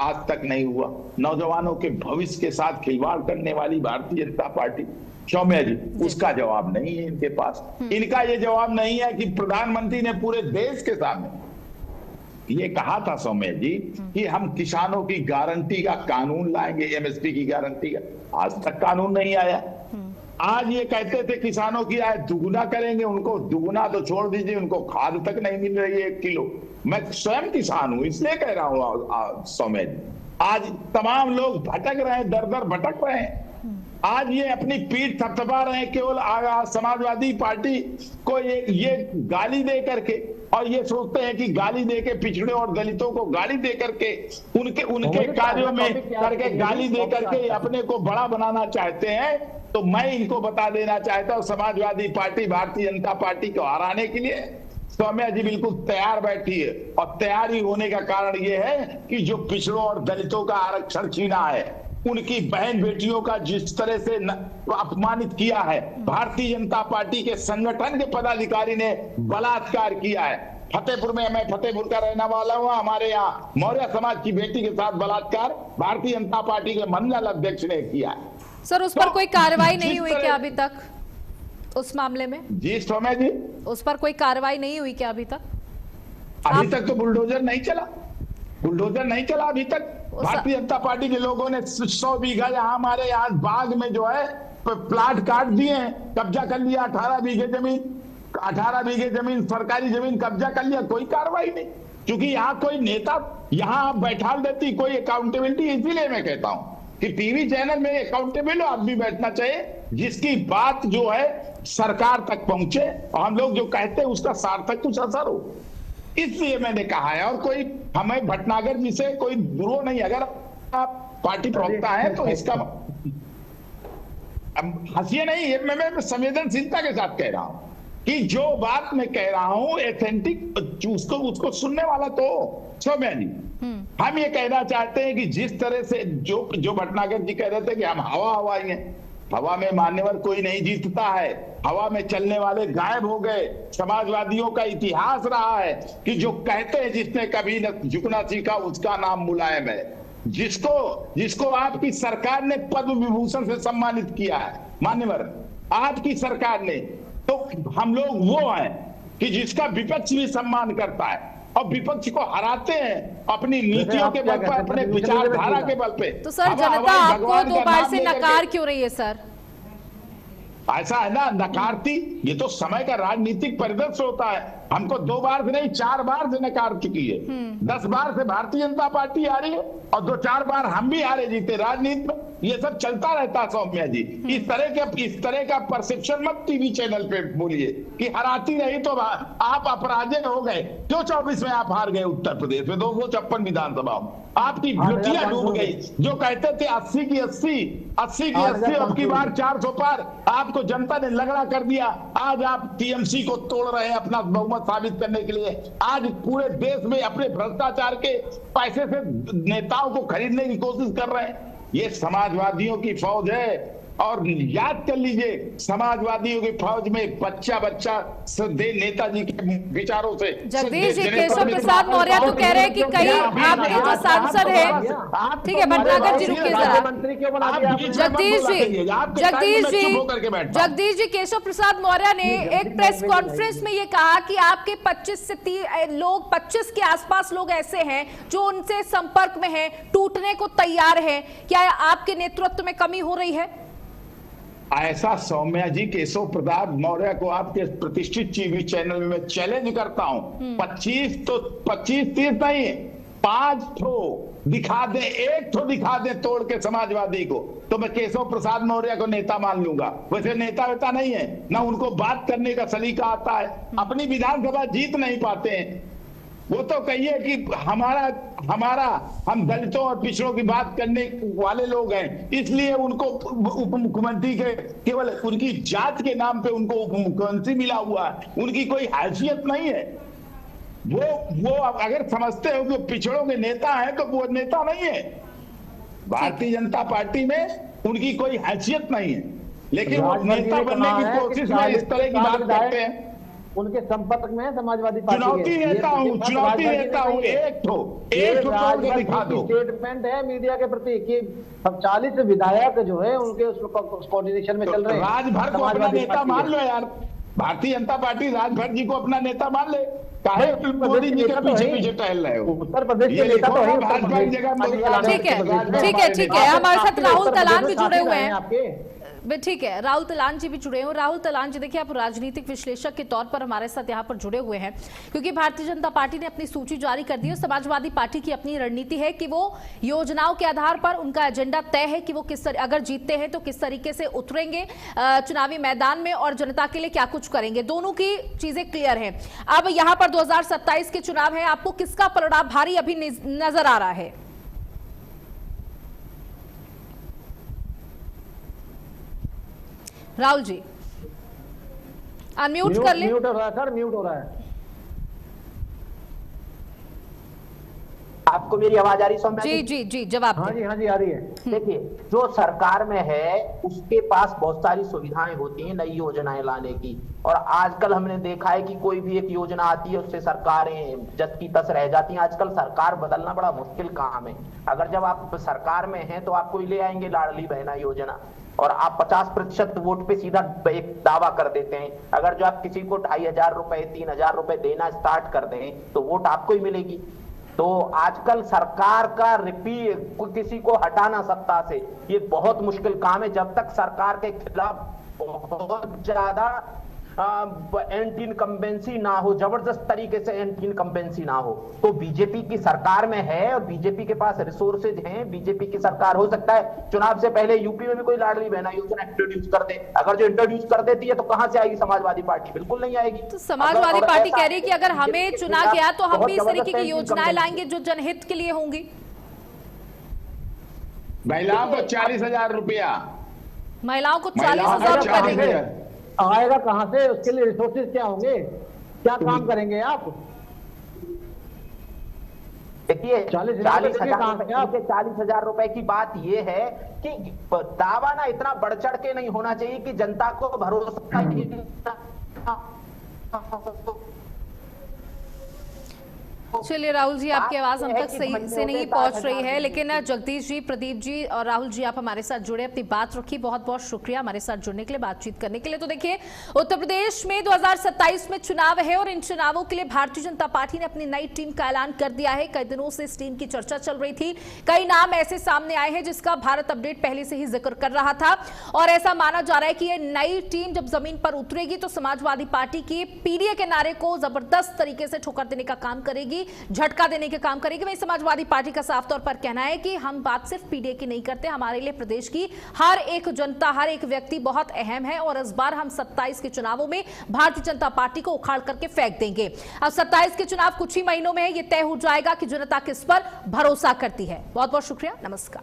आज तक नहीं हुआ। नौजवानों के भविष्य के साथ खिलवाड़ करने वाली भारतीय जनता पार्टी, सौम्या जी, उसका जवाब नहीं है इनके पास। इनका ये जवाब नहीं है कि प्रधानमंत्री ने पूरे देश के सामने ये कहा था सौम्या जी कि हम किसानों की गारंटी का कानून लाएंगे, एमएसपी की गारंटी का। आज तक कानून नहीं आया। आज ये कहते थे किसानों की आय दुगुना करेंगे, उनको दुगुना तो छोड़ दीजिए, उनको खाद तक नहीं मिल रही है 1 किलो। मैं स्वयं किसान हूं इसलिए कह रहा हूं सौम्या जी। आज तमाम लोग भटक रहे हैं, दर दर भटक रहे हैं। आज ये अपनी पीठ थपथपा रहे हैं केवल समाजवादी पार्टी को ये गाली दे करके और ये सोचते हैं कि गाली देके पिछड़े और दलितों को गाली दे करके उनके कार्यों में करके गाली दे करके अपने को बड़ा बनाना चाहते हैं। तो मैं इनको बता देना चाहता हूं, समाजवादी पार्टी भारतीय जनता पार्टी को हराने के लिए सौम्या जी बिल्कुल तैयार बैठी है। और तैयारी होने का कारण यह है कि जो पिछड़ों और दलितों का आरक्षण छीना है, उनकी बहन बेटियों का जिस तरह से अपमानित किया है, भारतीय जनता पार्टी के संगठन के पदाधिकारी ने बलात्कार किया है। फतेहपुर में, मैं फतेहपुर का रहने वाला हूं, हमारे यहाँ मौर्य समाज की बेटी के साथ बलात्कार भारतीय जनता पार्टी के मंडल अध्यक्ष ने किया है। सर, उस पर कोई कार्रवाई नहीं हुई क्या अभी तक उस मामले में? जी सौम्या जी, उस पर कोई कार्रवाई नहीं हुई क्या अभी तक? अभी तक तो बुलडोजर नहीं चला, बुलडोजर नहीं चला अभी तक। भारतीय जनता पार्टी के लोगों ने 100 बीघा यहाँ हमारे यहाँ बाग में जो है प्लाट काट दिए हैं, कब्जा कर लिया। 18 बीघे जमीन सरकारी जमीन कब्जा कर लिया, कोई कार्रवाई नहीं। क्योंकि यहाँ कोई नेता यहाँ आप बैठा देती, कोई अकाउंटेबिलिटी। इसीलिए मैं कहता हूँ कि टीवी चैनल में अकाउंटेबल आदमी बैठना चाहिए, जिसकी बात जो है सरकार तक पहुंचे और हम लोग जो कहते हैं उसका सार्थक कुछ असर हो। इसलिए मैंने कहा है। और कोई हमें भटनागर जी से कोई विरोध नहीं। अगर आप पार्टी प्रवक्ता है तो इसका हंसिए नहीं, ये मैं संवेदनशीलता के साथ कह रहा हूं कि जो बात मैं कह रहा हूं एथेंटिक, उसको सुनने वाला तो सौम्या जी। हम ये कहना चाहते हैं कि जिस तरह से जो भटनागर जी कह रहे थे कि हम हवाई हैं, हवा में मान्यवर कोई नहीं जीतता है, हवा में चलने वाले गायब हो गए। समाजवादियों का इतिहास रहा है कि जो कहते हैं जिसने कभी न झुकना सीखा उसका नाम मुलायम है। जिसको आपकी सरकार ने पद्म विभूषण से सम्मानित किया है, मान्यवर आपकी सरकार ने, तो हम लोग वो हैं कि जिसका विपक्ष भी सम्मान करता है और विपक्ष को हराते हैं अपनी नीतियों के बल पर, अपने विचारधारा के बल पे। तो सर, जनता आपको 2 बार से नकार क्यों रही है सर? ऐसा है ना, नकारती, ये तो समय का राजनीतिक परिदृश्य होता है। हमको 2 बार से नहीं 4 बार से नकार चुकी है। 10 बार से भारतीय जनता पार्टी आ रही है और 2-4 बार हम भी हारे जीते। राजनीति में ये सब चलता रहता है सौम्या जी। इस तरह का परसेप्शन मत टीवी चैनल पे बोलिए कि हराती रही तो आप अपराजय हो गए। क्यों 24 में आप हार गए उत्तर प्रदेश में 256 विधानसभा में? आपकी लुटिया डूब गई। जो कहते थे 80 की 80 अब की बार 400 पार, आपको जनता ने लगड़ा कर दिया। आज आप टीएमसी को तोड़ रहे हैं अपना बहुमत साबित करने के लिए। आज पूरे देश में अपने भ्रष्टाचार के पैसे से नेताओं को खरीदने की कोशिश कर रहे हैं। ये समाजवादियों की फौज है। और याद कर लीजिए, समाजवादियों की फौज में बच्चा नेताजी के विचारों से। जगदीश जी, केशव प्रसाद मौर्य तो कह रहे हैं कि कई आपके जो सांसद हैं, ठीक है भटनागर जी रुकिए जरा। जगदीश जी, केशव प्रसाद मौर्य ने एक प्रेस कॉन्फ्रेंस में ये कहा कि आपके 25 से 25 के आसपास लोग ऐसे हैं जो उनसे संपर्क में हैं, टूटने को तैयार है। क्या आपके नेतृत्व में कमी हो रही है? ऐसा सौम्या जी, केशव प्रसाद मौर्य को आपके प्रतिष्ठित टीवी चैनल में मैं चैलेंज करता हूं। 25-30 नहीं, 5 ठो दिखा दे, 1 ठो दिखा दे तोड़ के समाजवादी को, तो मैं केशव प्रसाद मौर्य को नेता मान लूंगा। वैसे नेता वेता नहीं है ना, उनको बात करने का सलीका आता है। अपनी विधानसभा जीत नहीं पाते हैं। वो तो कहिए कि हम दलितों और पिछड़ों की बात करने वाले लोग हैं, इसलिए उनको उप मुख्यमंत्री के केवल उनकी जात के नाम पे उनको उप मुख्यमंत्री मिला हुआ है। उनकी कोई हैसियत नहीं है। वो अगर समझते हो कि पिछड़ों के नेता हैं तो वो नेता नहीं है। भारतीय जनता पार्टी में उनकी कोई हैसियत नहीं है, लेकिन वो नेता बनने की कोशिश में इस तरह की बात करते हैं। उनके संपर्क में है समाजवादी पार्टी। चुनौती देता हूं, एक ठो दिखा दो। स्टेटमेंट है मीडिया के प्रति कि 40 विधायक जो है उनके उस कोऑर्डिनेशन में चल रहे हैं। राजभर को अपना नेता मान लो यार। भारतीय जनता पार्टी राजभर जी को अपना नेता मान ले। काहे मोदी जी के पीछे टहल रहे हो? उत्तर प्रदेश के नेता तो है। ठीक है, हमारे साथ राहुल तलान भी जुड़े हुए हैं। ठीक है, राहुल तलान जी भी जुड़े हैं। राहुल तलान जी, देखिए आप राजनीतिक विश्लेषक के तौर पर हमारे साथ यहाँ पर जुड़े हुए हैं, क्योंकि भारतीय जनता पार्टी ने अपनी सूची जारी कर दी है। समाजवादी पार्टी की अपनी रणनीति है कि वो योजनाओं के आधार पर उनका एजेंडा तय है कि वो अगर जीतते हैं तो किस तरीके से उतरेंगे चुनावी मैदान में और जनता के लिए क्या कुछ करेंगे। दोनों की चीजें क्लियर है। अब यहाँ पर 2027 के चुनाव है, आपको किसका पलड़ा भारी अभी नजर आ रहा है? राहुल जी अनम्यूट कर ले। म्यूट हो रहा है सर, म्यूट हो रहा है। आपको मेरी आवाज आ रही है? जी जी जी, जवाब हाँ जी आ रही है। देखिए, जो सरकार में है उसके पास बहुत सारी सुविधाएं होती हैं नई योजनाएं लाने की, और आजकल हमने देखा है कि कोई भी एक योजना आती है उससे सरकारें जस की तस रह जाती हैं। आजकल सरकार बदलना बड़ा मुश्किल काम है। अगर जब आप सरकार में हैं तो आपको ले आएंगे लाडली बहना योजना, और आप 50% वोट पे सीधा एक दावा कर देते हैं। अगर जो आप किसी को 2500 रुपए 3000 रुपए देना स्टार्ट कर दें तो वोट आपको ही मिलेगी। तो आजकल सरकार का किसी को हटाना सत्ता से ये बहुत मुश्किल काम है, जब तक सरकार के खिलाफ बहुत ज्यादा एंटी इनकम्बेंसी ना हो, जबरदस्त तरीके से एंटी इनकम्बेंसी ना हो। तो बीजेपी की सरकार में है और बीजेपी के पास रिसोर्सेज हैं, बीजेपी की सरकार हो सकता है चुनाव से पहले यूपी में भी कोई लाडली बहना योजना इंट्रोड्यूस कर दे। अगर जो इंट्रोड्यूस कर देती है तो कहां से आएगी समाजवादी पार्टी? बिल्कुल नहीं आएगी। तो समाजवादी पार्टी कह रही है कि अगर हमें चुना गया तो हम भी इस तरीके की योजनाएं लाएंगे जो जनहित के लिए होंगी। महिलाओं को 40,000 रुपया, महिलाओं को 40,000 रुपया देंगे। आएगा कहां से? उसके लिए रिसोर्सेज क्या होंगे? क्या काम करेंगे आप? देखिए, 40,000 रुपए की बात यह है कि दावा ना इतना बढ़ चढ़ के नहीं होना चाहिए कि जनता को भरोसा चलिए राहुल जी, आपकी आवाज हम तक सही से नहीं पहुंच रही है, लेकिन जगदीश जी, प्रदीप जी और राहुल जी, आप हमारे साथ जुड़े, अपनी बात रखी। बहुत बहुत शुक्रिया हमारे साथ जुड़ने के लिए, बातचीत करने के लिए। तो देखिए, उत्तर प्रदेश में 2027 में चुनाव है और इन चुनावों के लिए भारतीय जनता पार्टी ने अपनी नई टीम का ऐलान कर दिया है। कई दिनों से इस टीम की चर्चा चल रही थी, कई नाम ऐसे सामने आए हैं जिसका भारत अपडेट पहले से ही जिक्र कर रहा था, और ऐसा माना जा रहा है कि ये नई टीम जब जमीन पर उतरेगी तो समाजवादी पार्टी की पीडीए के नारे को जबरदस्त तरीके से ठोकर देने का काम करेगी, झटका देने के काम करेगी। वहीं समाजवादी पार्टी का साफ तौर पर कहना है कि हम बात सिर्फ पीडीए की नहीं करते, हमारे लिए प्रदेश की हर एक जनता, हर एक व्यक्ति बहुत अहम है, और इस बार हम 27 के चुनावों में भारतीय जनता पार्टी को उखाड़ करके फेंक देंगे। अब 27 के चुनाव कुछ ही महीनों में यह तय हो जाएगा कि जनता किस पर भरोसा करती है। बहुत बहुत शुक्रिया, नमस्कार।